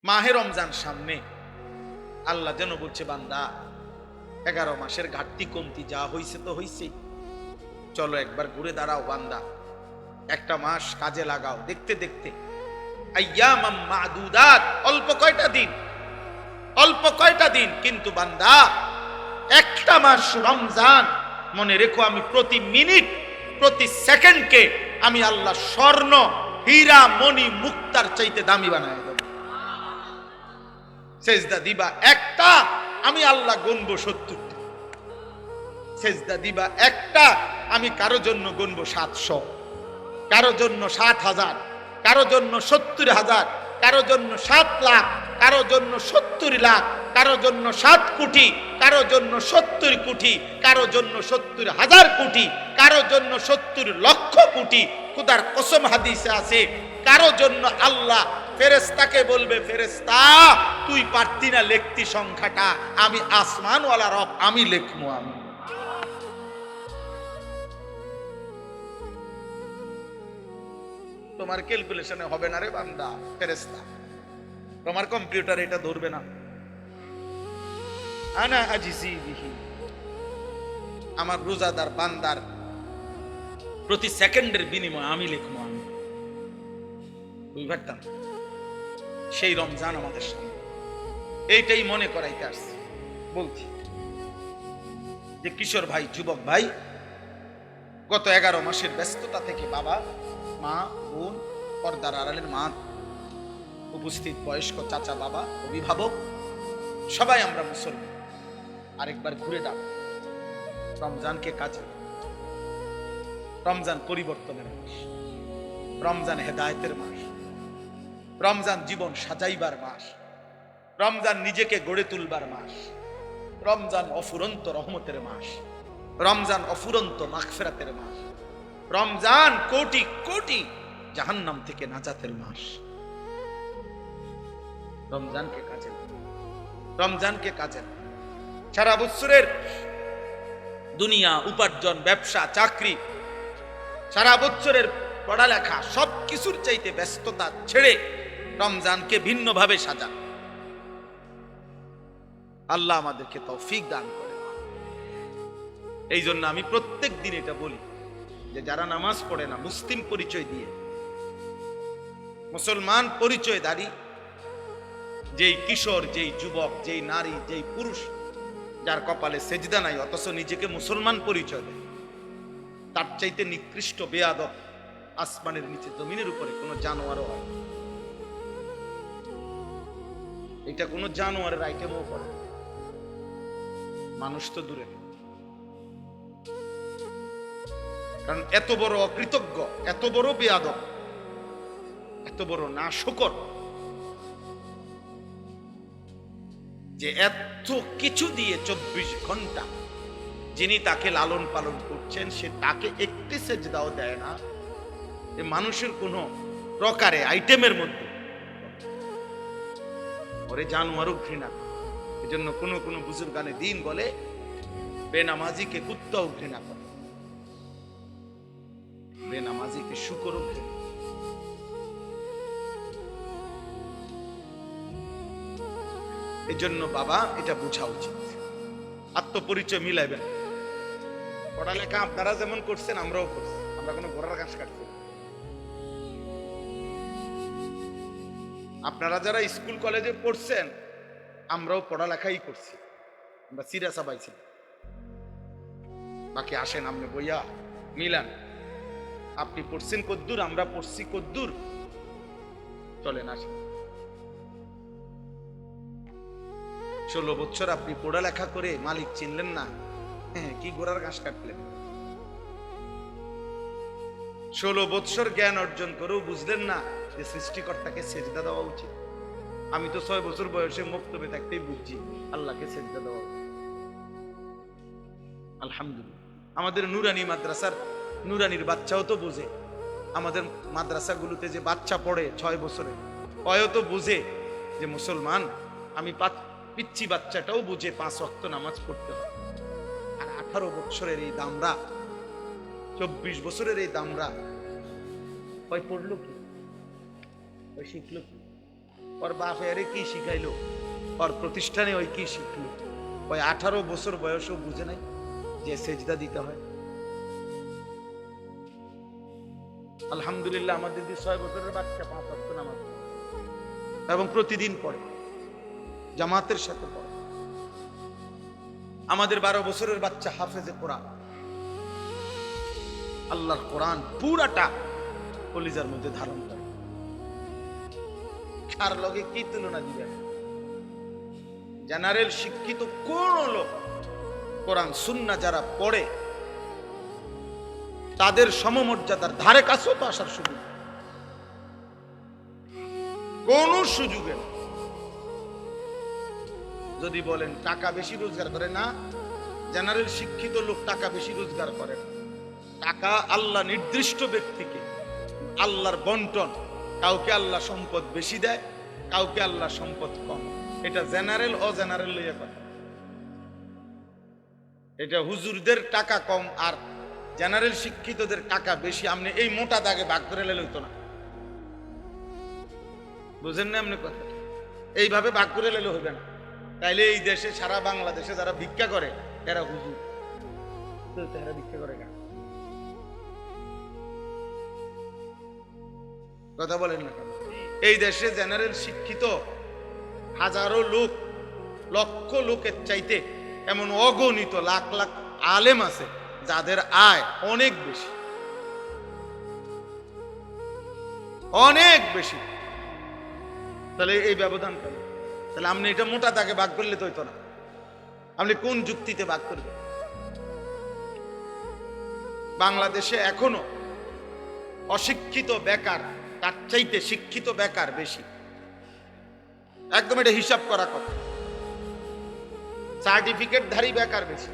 মাহে রমজান সামনে, আল্লাহ যেন বলছে বান্দা 11 মাসের ঘাটতি কমতি যা হইছে তো হইছে, চলো একবার ঘুরে দাঁড়াও বান্দা, একটা মাস কাজে লাগাও। দেখতে দেখতে আইয়ামাম মাদুদাত, অল্প কয়টা দিন, কিন্তু বান্দা একটা মাস রমজান, মনে রেখো আমি প্রতি মিনিট প্রতি সেকেন্ডকে আমি আল্লাহ স্বর্ণ হীরা মণি মুক্তার চাইতে দামি বানায় দেব। সেজদা দিবা একটা, আমি আল্লাহ গুনবো 70টি। সেজদা দিবা একটা, আমি কারো জন্য গুনবো 700, কারো জন্য 60,000, কারো জন্য 70,000, কারো জন্য 7 লাখ, কারো জন্য 70 লাখ, কারো জন্য 7 কোটি, কারো জন্য 70 কোটি, কারো জন্য 70,000 কোটি, কারো জন্য 70 লক্ষ কোটি। খোদার কসম হাদিসে আছে, কারো জন্য আল্লাহ ফেরেশতাকে বলবে, ফেরেশতা তুই পারতি না লিখতি সংখ্যাটা, আমি আসমানওয়ালা রব, আমি লিখবো। আমি তোমার ক্যালকুলেশনে হবে না রে বান্দা, ফেরেশতা তোমার কম্পিউটার এটা ধরবে না। আনা আজিজি বিহি, আমার রোজাদার বান্দার প্রতি সেকেন্ডের বিনিময়ে আমি লিখবো। আমি বুঝতে সেই রমজান আমাদের সামনে, এইটাই মনে করাইতে আসছে। বলছি যে কিশোর ভাই, যুবক ভাই, গত 11 মাসের ব্যস্ততা থেকে বাবা মা বোন, পর্দার আড়ালের মা, উপস্থিত বয়স্ক চাচা বাবা, অভিভাবক, সবাই আমরা মুসলমান। আরেকবার ঘুরে দাঁড়াও, রমজানকে কাজে, রমজান পরিবর্তনের মাস, রমজান হেদায়েতের মাস, রমজান জীবন সাজাইবার মাস, রমজান নিজেকে গড়ে তুলবার মাস, রমজান অফুরন্ত রহমতের মাস, রমজান অফুরন্ত মাগফিরাতের মাস, রমজান কোটি কোটি জাহান্নাম থেকে নাজাতের মাস। রমজানকে কাজে, রমজানকে কাজে। সারা বছরের দুনিয়া, উপার্জন, ব্যবসা, চাকরি, সারা বছরের পড়ালেখা, সবকিছুর চাইতে ব্যস্ততা ছেড়ে রমজানকে ভিন্নভাবে সাজা। আল্লাহ আমাদেরকে তৌফিক দান করে। এই জন্য আমি প্রত্যেক দিন এটা বলি যে যারা নামাজ পড়ে না, মুসলিম পরিচয় দিয়ে, মুসলমান পরিচয় দাঁড়ি, যেই কিশোর, যেই যুবক, যেই নারী, যেই পুরুষ, যার কপালে সেজদা নাই অথচ নিজেকে মুসলমান পরিচয় দেয়, তার চাইতে নিকৃষ্ট বেয়াদব আসমানের নিচে জমিনের উপরে কোনো জানোয়ারও হয়। এটা কোনো জানোয়ারের আইটেমও করে, মানুষ তো দূরে। কারণ এত বড় অকৃতজ্ঞ, এত বড় বেয়াদব, এত বড় নাশকর, যে এত কিছু দিয়ে 24 ঘন্টা যিনি তাকে লালন পালন করছেন, সে তাকে একটি সেজদাও দেয় না। মানুষের কোন প্রকারে আইটেমের মধ্যে ওরে জানোয়ারও ঘৃণা। এজন্য কোন কোন বুজুর্গানে দিন বলে, বেনামাজিকে কুত্তাও ঘৃণা করে, বেনামাজিকে শুকরও ঘৃণা। এই জন্য বাবা এটা বোঝা উচিত, আত্মপরিচয় মিলাইবেন। পড়ালেখা আপনারা যেমন করছেন আমরাও করছি, আমরা কোনো ঘোড়ার ঘাস কাটছি। আপনারা যারা স্কুল কলেজে পড়ছেন, আমরাও পড়ালেখাই করছি, আমরা সিরিয়াসা পাইছি। বাকি আসেন আপনি বইয়া মিলান, আপনি পড়ছেন কদ্দুর, আমরা পড়ছি কদ্দুর, চলেন আসেন। 16 বছর আপনি পড়ালেখা করে মালিক চিনলেন না, কি গোড়ার ঘাস কাটলেন। 16 বছর জ্ঞান অর্জন করেও বুঝলেন না যে সৃষ্টিকর্তাকে সেজদা দেওয়া উচিত। আমি তো 6 বছর বয়সে মক্তবে থাকতেই বুঝছি আল্লাহকে সেজদা দেওয়া উচিত। আলহামদুলিল্লাহ, আমাদের নুরানি মাদ্রাসার নুরানির বাচ্চাও তো বোঝে, আমাদের মাদ্রাসাগুলোতে যে বাচ্চা পড়ে 6 বছরের, অয় তো বুঝে যে মুসলমান আমি। পিচ্ছি বাচ্চাটাও বুঝে 5 ওয়াক্ত নামাজ পড়তে হয়। আর 18 বছরের এই দামরা, 24 বছরের এই দামরা, ওই পড়লো কি, ওই শিখলো কি, ওর বাপ এরে কি শিখাইলো, ওর প্রতিষ্ঠানে ওই কি শিখলো, ওই 18 বছর বয়সও বুঝে নাই যে সেজদা দিতে হয়। আলহামদুলিল্লাহ আমাদের 6 বছরের বাচ্চা 5 ওয়াক্ত নামাজ পড়ে এবং প্রতিদিন পড়ে, জামাতের সাথে পড়ে। আমাদের 12 বছরের বাচ্চা হাফেজে কোরআন, আল্লাহর কোরআন পুরাটা কলিজার মধ্যে ধারণ করে। কার লগে কি তুলনা দিবেন? জেনারেল শিক্ষিত কোন লোক কোরআন সুন্নাহ যারা পড়ে তাদের সমমর্যাদার ধারে কাছেও তো আসার সুযোগ, কোন সুযোগে। যদি বলেন টাকা বেশি রোজগার করে, না, জেনারেল শিক্ষিত লোক টাকা বেশি রোজগার করে না। টাকা আল্লাহ নির্দিষ্ট ব্যক্তিকে, আল্লাহর বন্টন, কাউকে আল্লাহ সম্পদ বেশি দেয়, কাউকে আল্লাহ সম্পদ কম। এটা জেনারেল ও জেনারেল লইয়া কথা। এটা হুজুরদের টাকা কম আর জেনারেল শিক্ষিতদের টাকা বেশি, আপনি এই মোটা দাগে ভাগ করে লইতো না। বুঝেন না আপনি কথা? এইভাবে ভাগ করে লেলে হবে না। তাইলে এই দেশে, সারা বাংলাদেশে যারা ভিক্ষা করে এরা হুজুর, তারা ভিক্ষা করে কেন? কথা বলেন না কেন? এই দেশে জেনারেল শিক্ষিত হাজারো লোক, লক্ষ লোকের চাইতে এমন অগণিত লাখ লাখ আলেম আছে যাদের আয় অনেক বেশি, অনেক বেশি। তাহলে এই ব্যবধান কেন? তাহলে আপনি এটা মোটা দাগে ভাগ করলে তো হইতো না। আপনি কোন যুক্তিতে ভাগ করবেন? বাংলাদেশে এখনো অশিক্ষিত বেকার তার চাইতে শিক্ষিত বেকার বেশি, একদম এটা হিসাব করা কথা। সার্টিফিকেটধারী বেকার বেশি,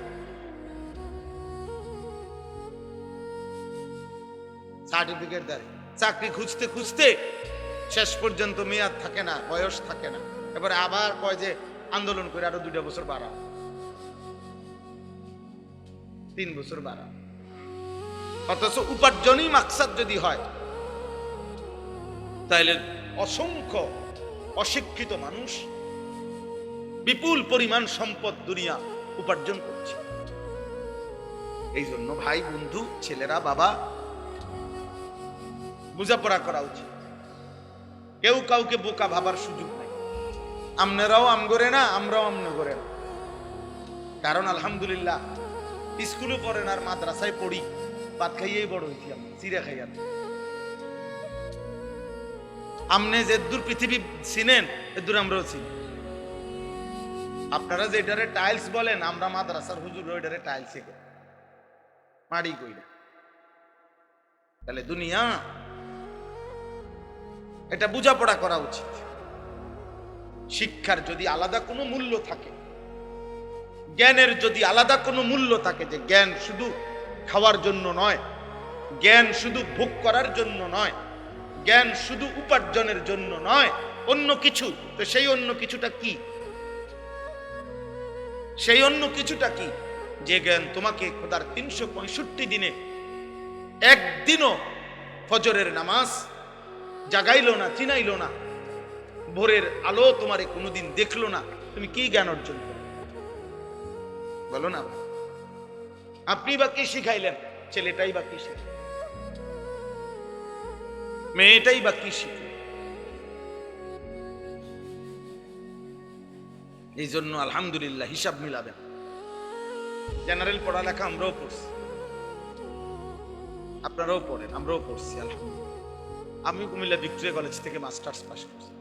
সার্টিফিকেটধারী। চাকরি খুঁজতে খুঁজতে শেষ পর্যন্ত মেয়াদ থাকে না, বয়স থাকে না, এবারে আবার কয় যে আন্দোলন করে আরো 2 বছর বাড়া, 3 বছর বাড়া। অথচ উপার্জনই মাকসাদ যদি হয়, তাইলে অসংখ্য অশিক্ষিত মানুষ বিপুল পরিমাণ সম্পদ দুনিয়া উপার্জন করছে। এই জন্য ভাই, বন্ধু, ছেলেরা, বাবা, বোঝাপড়া করা উচিত। কেউ কাউকে বোকা ভাবার সুযোগ নাই। আপনারাও আমগরে না, আমরাও আমনে করে না। কারণ আলহামদুলিল্লাহ স্কুলে পড়েন আর মাদ্রাসায় পড়ি, ভাত খাইয়েই বড় হয়েছি, আমি চিড়া খাইয়া। আমনে যে দূর পৃথিবী চিনেন এদূর আমরাও চিনি। আপনারা যেটারে টাইলস বলেন, আমরা মাদ্রাসার হুজুর ওইটারে টাইলস মাড়ি কইরা। তাহলে দুনিয়া এটা বোঝাপড়া করা উচিত। শিক্ষার যদি আলাদা কোনো মূল্য থাকে, জ্ঞানের যদি আলাদা কোনো মূল্য থাকে, যে জ্ঞান শুধু খাওয়ার জন্য নয়, জ্ঞান শুধু ভোগ করার জন্য নয়, জ্ঞান শুধু উপার্জনের জন্য নয়, অন্য কিছু, তো সেই অন্য কিছুটা কি? সেই অন্য কিছুটা কি? যে জ্ঞান তোমাকে খোদার 365 দিনে একদিনও ফজরের নামাজ জাগাইলো না, চিনাইলো না, ভোরের আলো তোমারে কোনোদিন দেখলো না, তুমি কি জ্ঞান অর্জন করো? বলো না। আপনি বা কি শিখাইলেন? ছেলেটাই বা কি শিখল? মেয়েটাই বা কি শিখল? এই জন্য আলহামদুলিল্লাহ হিসাব মিলাবেন। জেনারেল পড়ালেখা আমরাও পড়ছি, আপনারাও পড়েন, আমরাও পড়ছি আলহামদুলিল্লাহ। আমি কুমিল্লা ভিক্টোরিয়া কলেজ থেকে মাস্টার্স পাস করছি,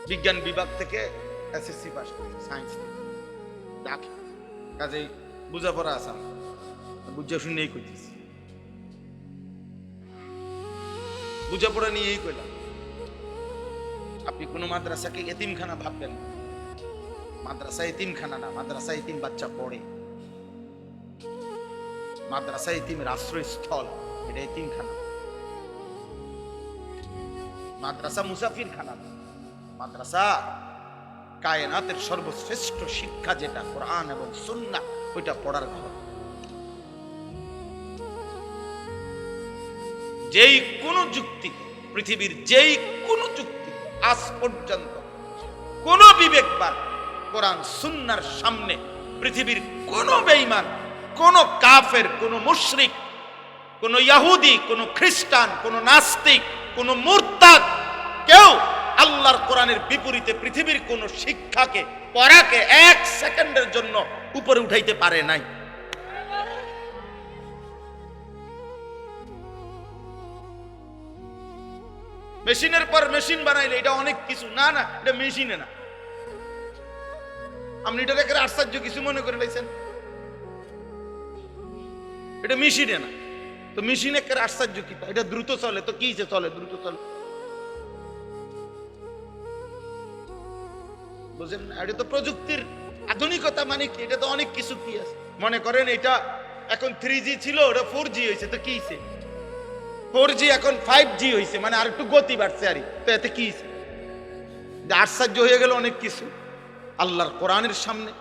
বিজ্ঞান বিভাগ থেকে এসএসসি পাস করছি, সায়েন্স থেকে। কাজেই বুঝাপড়া আছে, বুঝা শুনেই কইতেছি, বুঝাপড়া নিয়েই কইলাম। আপনি কোন মাদ্রাসাকে এতিমখানা ভাববেন না। মাদ্রাসা এতিমখানা না, মাদ্রাসা এতিম বাচ্চা পড়ে। মাদ্রাসা এতিমের আশ্রয়স্থল, এটা এতিমখানা। মাদ্রাসা মুসাফির খানা। মাদ্রাসা কায়নাতের সর্বশ্রেষ্ঠ শিক্ষা যেটা কোরআন এবং সুন্নাহ, ওইটা পড়ার ঘর। যেই কোন যুক্তি, পৃথিবীর যেই কোন যুক্তি আজ পর্যন্ত কোন বিবেকবান কোরআন সুন্নাহর সামনে পৃথিবীর কোন বেঈমান, কোন কাফের, কোন মুশরিক, কোন ইহুদি, কোন খ্রিস্টান, কোন নাস্তিক, কোন মুরতাদ কেউ আল্লাহর কোরআনের বিপরীতে পৃথিবীর কোন শিক্ষাকে, পড়াকে এক সেকেন্ডের জন্য উপরে উঠাইতে পারে নাই। মেশিনের পর মেশিন বানাইলে এটা অনেক কিছু, না না, এটা মেশিনে না। আপনি এটা দেখে আশ্চর্য কিছু মনে করে লাইছেন, এটা মেশিনে না। তো মেশিনে কে আশ্চর্য কি? এটা দ্রুত চলে, তো কি চলে? দ্রুত চলে, বুঝেন না? এটা তো প্রযুক্তির আধুনিকতা, মানে কি? এটা তো অনেক কিছু কি আছে। মনে করেন এটা এখন 3G ছিল, ওটা 4G হয়েছে, তো কি হয়েছে? 4G এখন 5G হয়েছে, মানে আর একটু গতি বাড়ছে, আর তো এতে কি হয়েছে? আশ্চর্য হয়ে গেল অনেক কিছু আল্লাহর কোরআনের সামনে,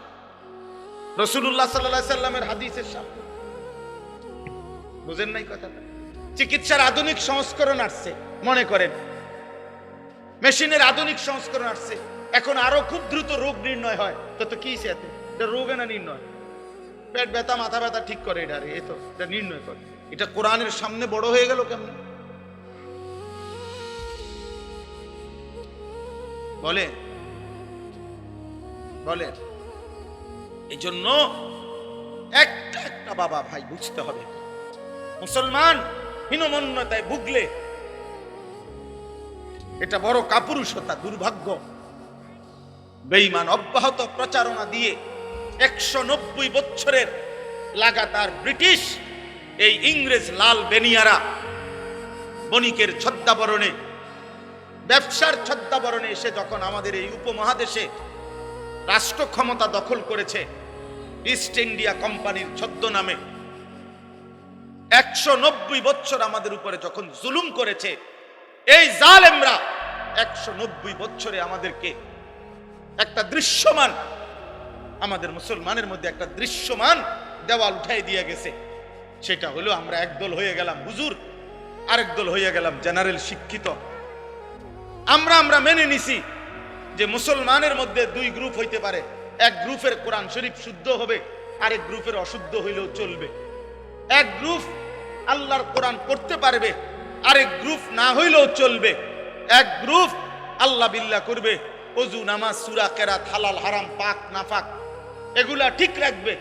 রাসূলুল্লাহ সাল্লাল্লাহু আলাইহি সাল্লামের হাদিসের সামনে। বুঝেন নাই কথাটা? চিকিৎসার আধুনিক সংস্করণ আসছে, মনে করেন মেশিনের আধুনিক সংস্করণ আসছে, এখন আরো খুব দ্রুত রোগ নির্ণয় হয়। তো কি হয়েছে এতে? এটা রোগে না নির্ণয়, পেট ব্যথা, মাথা ব্যথা ঠিক করে, এটা এই তো এটা নির্ণয় করে। এটা কোরআনের সামনে বড় হয়ে গেল কেমন? বলে বলে এই জন্য একটা একটা বাবা ভাই বুঝতে হবে, মুসলমান হীনমন্যতায় ভুগলে এটা বড় কাপুরুষতা, দুর্ভাগ্য। বেঈমান অব্যাহত প্রচারণা দিয়ে 190 বছরের লাগাতার ব্রিটিশ এই ইংরেজ লাল বেনিয়ারা বণিকের ছদ্মাবরণে, ব্যবসার ছদ্মাবরণে এসে যখন আমাদের এই উপমহাদেশে রাষ্ট্র ক্ষমতা দখল করেছে, ইস্ট ইন্ডিয়া কোম্পানির ছদ্মনামে 190 বছর আমাদের উপরে যখন জুলুম করেছে, এই জালেমরা 190 বছরে আমাদেরকে একটা দৃশ্যমান, আমাদের মুসলমানের মধ্যে একটা দৃশ্যমান দেওয়াল উঠাই দিয়ে গেছে। সেটা হলো আমরা একদল হয়ে গেলাম হুজুর, আরেক দল হয়ে গেলাম জেনারেল শিক্ষিত। আমরা মেনে নিছি যে মুসলমানের মধ্যে 2 গ্রুপ হইতে পারে, এক গ্রুপের কোরআন শরীফ শুদ্ধ হবে, আরেক গ্রুপের অশুদ্ধ হইলেও চলবে। এক গ্রুপ আল্লাহর কোরআন পড়তে পারবে, আরেক গ্রুপ না হইলেও চলবে। এক গ্রুপ আল্লাহ বিল্লাহ করবে, ওযু, নামাজ, সূরা, কেরাত, হালাল হারাম, পাক নাফাক এগুলা ঠিক রাখবে।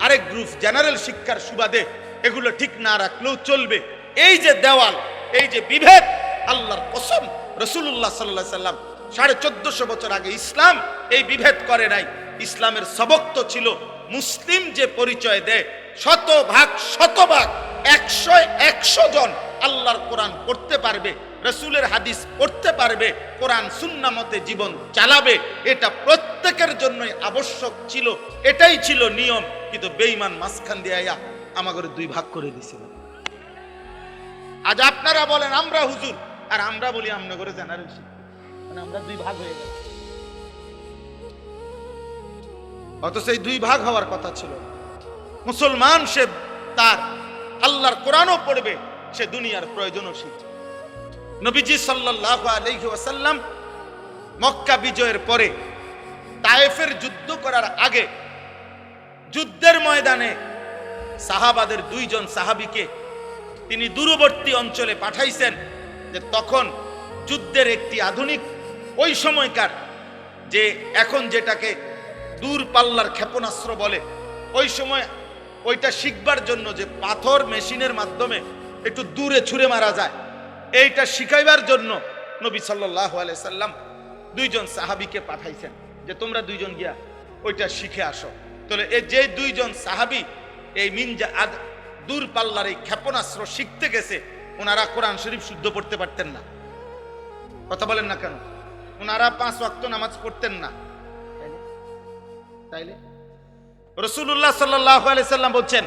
আরেক গ্রুপ জেনারেল শিক্ষার সুবাদে এগুলো ঠিক না রাখলেও চলবে। এই যে দেওয়াল, এই যে বিভেদ, আল্লাহর কসম রাসূলুল্লাহ সাল্লাল্লাহু আলাইহি সাল্লাম 1450 বছর আগে ইসলাম এই বিভেদ করে নাই। ইসলামের সবক তো ছিল মুসলিম যে পরিচয় দেয়, শতভাগ 100 জন আল্লাহর কোরআন পড়তে পারবে, রাসূলের হাদিস পড়তে পারবে, কোরআন সুন্নাহ মতে জীবন চালাবে, এটা প্রত্যেকের জন্যই আবশ্যক ছিল, এটাই ছিল নিয়ম। কিন্তু বেঈমান মাঝখান দিয়ে আয়া আমাদের 2 ভাগ করে দিছিল। আজ আপনারা বলেন আমরা হুজুর, আর আমরা বলি আমনে করে জেনারেল শিক্ষা, মানে আমরা 2 ভাগ হয়ে গেল। অথচ এই 2 ভাগ হওয়ার কথা ছিল। মুসলমান সে তার আল্লাহর কোরআনও পড়বে, সে দুনিয়ার প্রয়োজনও শিখবে। নবীজি সাল্লাল্লাহু আলাইহি ওয়াসাল্লাম মক্কা বিজয়ের পরে তায়েফের যুদ্ধ করার আগে যুদ্ধের ময়দানে সাহাবাদের 2 জন সাহাবীকে তিনি দূরবর্তী অঞ্চলে পাঠাইছেন, যে তখন যুদ্ধের একটি আধুনিক, ওই সময়কার যে এখন যেটাকে দূর পাল্লার ক্ষেপণাস্ত্র বলে, ওই সময় ওইটা শিখবার জন্য যে পাথর মেশিনের মাধ্যমে একটু দূরে ছুঁড়ে মারা যায়, এইটা শিখাইবার জন্য নবী সাল্লাল্লাহু আলাইহি সাল্লাম 2 জন সাহাবীকে পাঠাইছেন যে তোমরা 2 জন গিয়া ওইটা শিখে আসো। তাহলে এই যে 2 জন সাহাবী এই দূর পাল্লার এই ক্ষেপণাস্ত্র শিখতে গেছে, ওনারা কোরআন শরীফ শুদ্ধ পড়তে পারতেন না। কথা বলেন না কেন? ওনারা 5 ওয়াক্ত নামাজ পড়তেন না। তাইলে রাসূলুল্লাহ সাল্লাল্লাহু আলাইহি সাল্লাম বলছেন,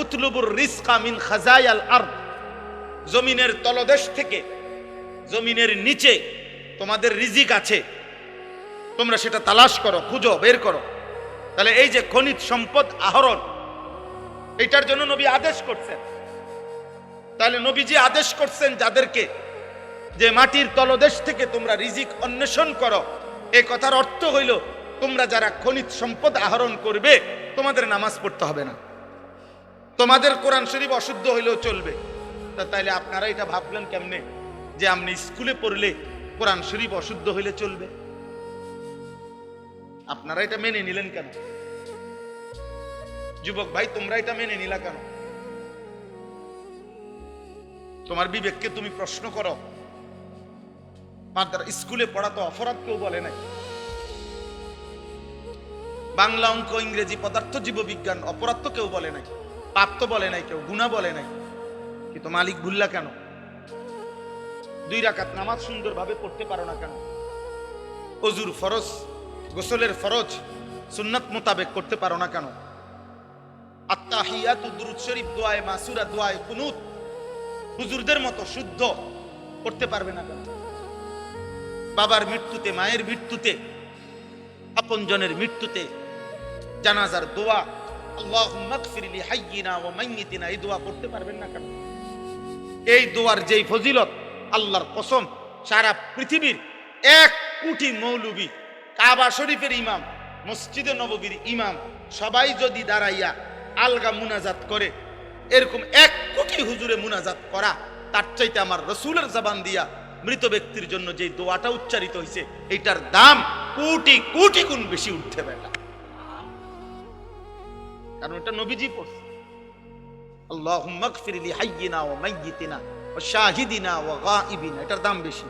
উতলুবুর রিজকা মিন খাজায়াল আরদ, জমিনের তলদেশ থেকে, জমিনের নিচে তোমাদের রিজিক আছে, তোমরা সেটা তালাশ করো, খুঁজো, বের করো। তাহলে এই যে খনিজ সম্পদ আহরণ, এটার জন্য নবী আদেশ করছেন। তাহলে নবীজি আদেশ করছেন যাদেরকে, যে মাটির তলদেশ থেকে তোমরা রিজিক অন্বেষণ করো, এই কথার অর্থ হইল তোমরা যারা খনিজ সম্পদ আহরণ করবে তোমাদের নামাজ পড়তে হবে না, তোমাদের কোরআন শরীফ অশুদ্ধ হইলেও চলবে। তা তাইলে আপনারা এটা ভাবলেন কেমনে যে আপনি স্কুলে পড়লে কোরআন শরীফ অশুদ্ধ হইলে চলবে? আপনারা এটা মেনে নিলেন কেন? যুবক ভাই, তোমরা এটা মেনে নিলা কেন? তোমার বিবেককে তুমি প্রশ্ন করো। স্কুলে পড়া তো অপরাধ কেউ বলে নাই। বাংলা, অঙ্ক, ইংরেজি, পদার্থ, জীববিজ্ঞান অপরাধ তো কেউ বলে নাই, পাপ তো বলে নাই কেউ, গুনাহ বলে নাই। কিন্তু মালিক ভুললা কেন? 2 রাকাত নামাজ সুন্দরভাবে পড়তে পারো না কেন? ওযুর ফরজ, গোসলের ফরজ সুন্নাত মোতাবেক করতে পারো না কেন? আত্তাহিয়াতু, দুরূদ শরীফ, দোয়ায়ে মাসুরা, দোয়ায়ে কুনুত হুজুরদের মতো শুদ্ধ করতে পারবে না কেন? বাবার মৃত্যুতে, মায়ের মৃত্যুতে, আপনজনের মৃত্যুতে জানাজার দোয়া আল্লাহুম্মা গফির লি হাইয়িনা ওয়া মাইয়িতিনা, এই দোয়া করতে পারবেন না কেন? এই দোয়ার যেই ফজিলত, আল্লাহর কসম সারা পৃথিবীর 1 কোটি মৌলবী, কাবা শরীফের ইমাম, মসজিদে নববীর ইমাম, সবাই যদি দাঁড়াইয়া আলগা মুনাজাত করে, এরকম 1 কোটি হুজুরে মুনাজাত করা, তার চাইতে আমার রাসূলের জবান দিয়া মৃত ব্যক্তির জন্য যে দোয়াটা উচ্চারিত হয়েছে এটার দাম কোটি কোটি গুণ বেশি উঠতে বেটা। কারণ এটা নবীজি পড়ছে, আল্লাহুম্মা গফির লি হাইয়িনা ওয়া মাইয়িতিনা ওয়া শাহিদিনা ওয়া গায়িবিনা, এটার দাম বেশি,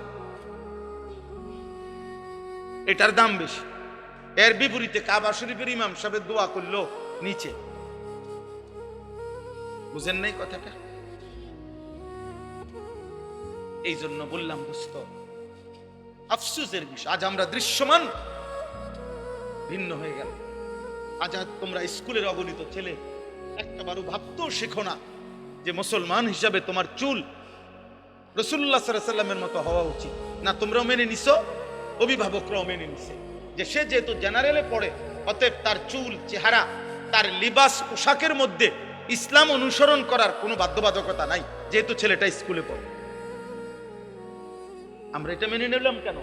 এটার দাম বেশি। এর বিপরীতে কাবা শরীফের ইমাম সাহেব দোয়া করলো নিচে। বুঝেন নাই কথাটা? এই জন্য বললাম দোস্ত, আফসোসের বিষয় আজ আমরা দৃশ্যমান ভিন্ন হয়ে গেল। আজ তোমরা স্কুলের অগণিত ছেলে একটাবারও ভাবতেও শেখো না যে মুসলমান হিসাবে তোমার চুল রাসূলুল্লাহ সাল্লাল্লাহু আলাইহি ওয়াসাল্লামের মতো হওয়া উচিত না। তোমরাও মেনে নিছো, অভিভাবকরাও মেনে নিছে যে সে যেহেতু জেনারেলে পড়ে, অতএব তার চুল, চেহারা, তার লিবাস, পোশাকের মধ্যে ইসলাম অনুসরণ করার কোনো বাধ্যবাধকতা নাই, যেহেতু ছেলেটা স্কুলে পড়ে। আমরা এটা মেনে নিলাম কেন?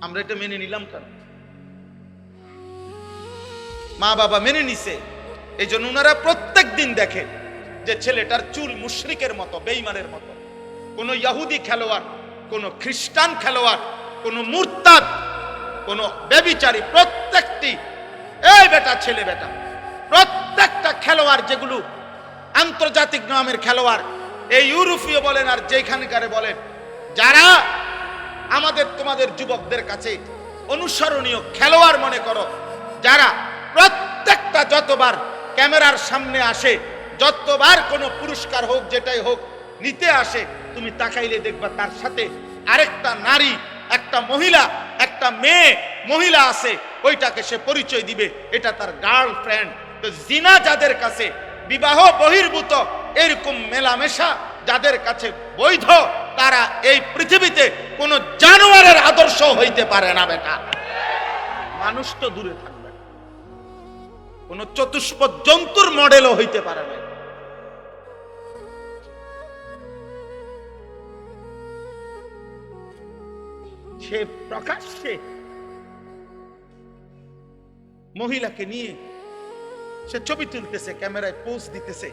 আমরা এটা মেনে নিলাম কেন? মা বাবা মেনে নিছে, এই জন্য ওনারা প্রত্যেক দিন দেখে যে ছেলেটার চুল মুশরিকের মতো, বেঈমানের মতো। কোন ইহুদি খেলোয়াড়, কোন খ্রিস্টান খেলোয়াড়, কোন মুরতাদ, কোন ব্যভিচারী, প্রত্যেকটি এই বেটা ছেলে বেটা, প্রত্যেকটা খেলোয়াড় যেগুলো আন্তর্জাতিক নামের খেলোয়াড়, এই ইউরোপীয় বলেন আর যেখানকারে বলেন, যারা আমাদের তোমাদের যুবকদের কাছে অনুসরণীয় খেলোয়াড় মনে করো, যারা প্রত্যেকটা যতবার ক্যামেরার সামনে আসে, যতবার কোনো পুরস্কার হোক যেটাই হোক নিতে আসে, তুমি তাকাইলে দেখবা তার সাথে আরেকটা নারী, একটা মহিলা, একটা মেয়ে মহিলা আছে, ওইটাকে সে পরিচয় দিবে এটা তার গার্লফ্রেন্ড। তো জিনা যাদের কাছে বিবাহ বহির্ভূত এরকম মেলামেশা যাদের কাছে বৈধ, তারা এই পৃথিবীতে কোন জানোয়ারের আদর্শ হইতে পারে না বেটা। মানুষ তো দূরে থাকবে, কোন চতুষ্পদ জন্তুর মডেলও হইতে পারে না। সে প্রকাশ্যে মহিলাকে নিয়ে সে ছবি তুলতেছে, ক্যামেরায় পোজ দিতেছে,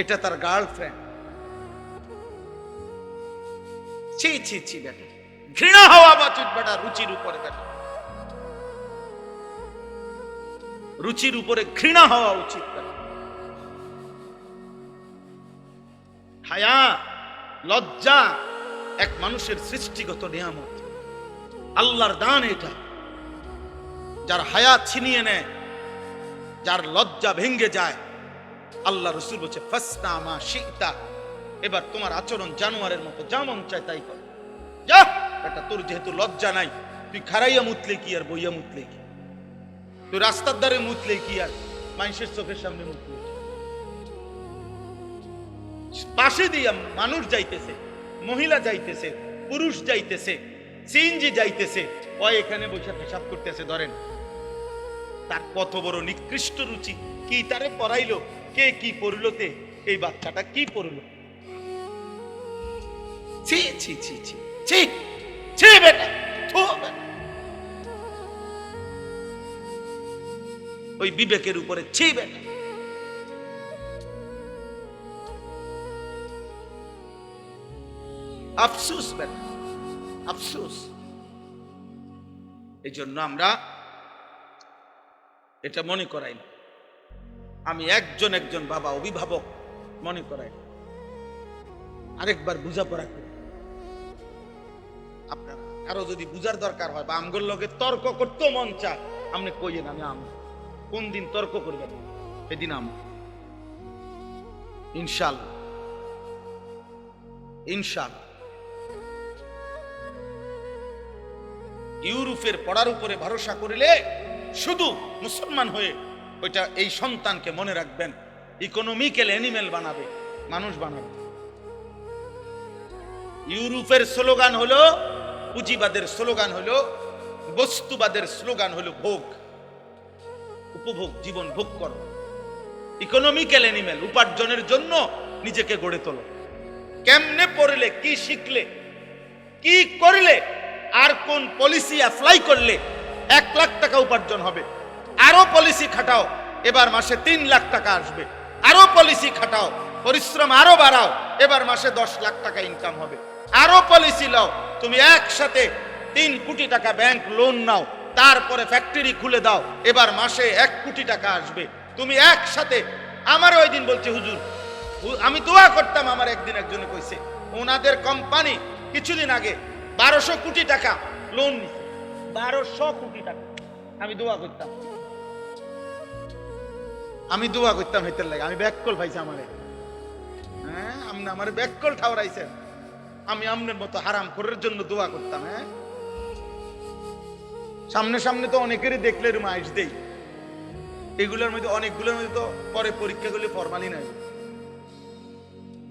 এটা তার গার্লফ্রেন্ড। ছি ছি ছি বেটা, ঘৃণা হওয়া উচিত বেটা রুচির উপরে। বেটা রুচির উপরে ঘৃণা হওয়া উচিত। হায়া, লজ্জা এক মানুষের সৃষ্টিগত নিয়ামত, আল্লাহর দান এটা। যার হায়া ছিনিয়ে নেয়, যার লজ্জা ভেঙ্গে যায়, আল্লাহ রাসূল বলছে ফাসনা মা শিতা, এবার তোমার আচরণ জানোয়ারের মতো, যা মন চায় তাই কর। যা বেটা, তোর যেহেতু লজ্জা নাই, তুই খারাইয়া মুতলে কি আর বইয়া মুতলে কি, তুই রাস্তার ধারে মুতলে কি আর মানুষের চোখের সামনে মুতলে কি। পাশে দিয়া মানুষ যাইতেছে, মহিলা যাইতেছে, পুরুষ যাইতেছে, সিএনজি যাইতেছে, ও এখানে বসে পেশাব করতেছে। ধরেন তার কত বড় নিকৃষ্ট রুচি, কি তারে পড়াইলো, কে কি পড়লো, তে এই বাচ্চাটা কি পড়লো। ছি ছি ছি ছি ছি ছি বেটা, থু বেটা। ওই বিবেকের উপরে ছি বেটা। আফসোস বেটা, আফসোস। এই জন্য আমরা এটা মনে করাই না। আমি একজন বাবা অভিভাবক মনে করাই, আরেকবার বুঝাপড়া করি। আপনার কারো যদি বুঝার দরকার হয় বা আমগোর লগে তর্ক করতে মন চায়, আপনি কইয়েন আমি আম কোন দিন তর্ক করবেন সেদিন আম ইনশাআল্লাহ, ইনশাআল্লাহ। ইউরোপের পড়ার উপরে ভরসা করিলে শুধু মুসলমান হয়ে ওইটা এই সন্তানকে মনে রাখবেন ইকোনমিক্যাল অ্যানিমেল বানাবে, মানুষ বানাবে। ইউরোপের স্লোগান হলো, পুঁজিবাদের স্লোগান হলো, বস্তুবাদের স্লোগান হলো ভোগ, উপভোগ, জীবন ভোগ করো। ইকোনমিক্যাল অ্যানিমেল, উপার্জনের জন্য নিজেকে গড়ে তোলো। কেমনে পড়লে, কি শিখলে, কি করলে, আর কোন পলিসি অ্যাপ্লাই করলে 1 লাখ টাকা উপার্জন হবে, আরো পলিসি খাটাও, এবার মাসে 3 লাখ টাকা আসবে, আরো পলিসি খাটাও, পরিশ্রম আরো বাড়াও, এবার মাসে 10 লাখ টাকা ইনকাম হবে, আরো পলিসি লাও, তুমি একসাথে 3 কোটি টাকা ব্যাংক লোন নাও, তারপরে ফ্যাক্টরি খুলে দাও, এবার মাসে 1 কোটি টাকা আসবে। তুমি একসাথে, আমার ওই দিন বলছে হুজুর, আমি দোয়া করতাম, আমার একদিন একজনে কইছে ওনাদের কোম্পানি কিছুদিন আগে 1200 কোটি টাকা লোন নিছে, 1200 কোটি টাকা। আমি দোয়া করতাম, হেতের লাগে, আমি ব্যাককল পাইছি আমারে। হ্যাঁ, আপনি আমার ব্যাককল ঠাউরাইছেন, আমি আমনের মতো হারাম করার জন্য দোয়া করতাম। হ্যাঁ, সামনে সামনে তো অনেকেরই দেখলে মাইস দেই, এগুলোর মধ্যে অনেকগুলোর মধ্যে তো পরে পরীক্ষাগুলি ফরমালি নাই,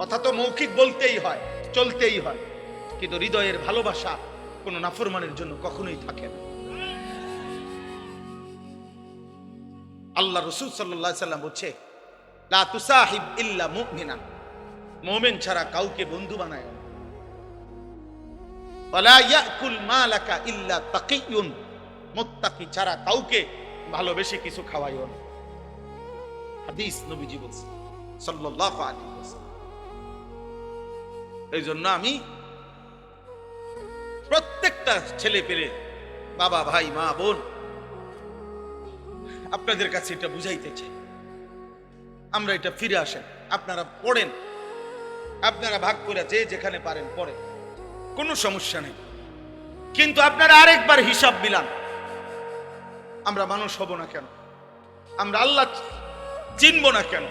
কথা তো মৌখিক বলতেই হয়, চলতেই হয়, কিন্তু হৃদয়ের ভালোবাসা কোন নাফরমানের জন্য কখনোই থাকে না। আল্লাহ রাসূল সাল্লাল্লাহু আলাইহি সাল্লাম বলছে, লা তুসাহিব ইল্লা মুমিনা, মুমিন ছাড়া কাউকে বন্ধু বানায় না। ওয়ালা ইয়াকুল মালাকা ইল্লা তাকিয়ুন, মুত্তাকি ছাড়া কাউকে ভালোবেসে কিছু খাওয়াইও না। হাদিস নবীজি বলেছেন সাল্লাল্লাহু আলাইহি ওয়াসাল্লাম। এই জন্য আমি প্রত্যেকটা ছেলে পেলে, বাবা, ভাই, মা, বোন, আপনাদের কাছে এটা বুঝাইতে চাই, আমরা এটা ফিরে আসেন, আপনারা পড়েন, আপনারা ভাগ করে যে যেখানে পারেন পড়েন, কোনো সমস্যা নেই, কিন্তু আপনারা আরেকবার হিসাব মিলান, আমরা মানুষ হব না কেন, আমরা আল্লাহ চিনব না কেন,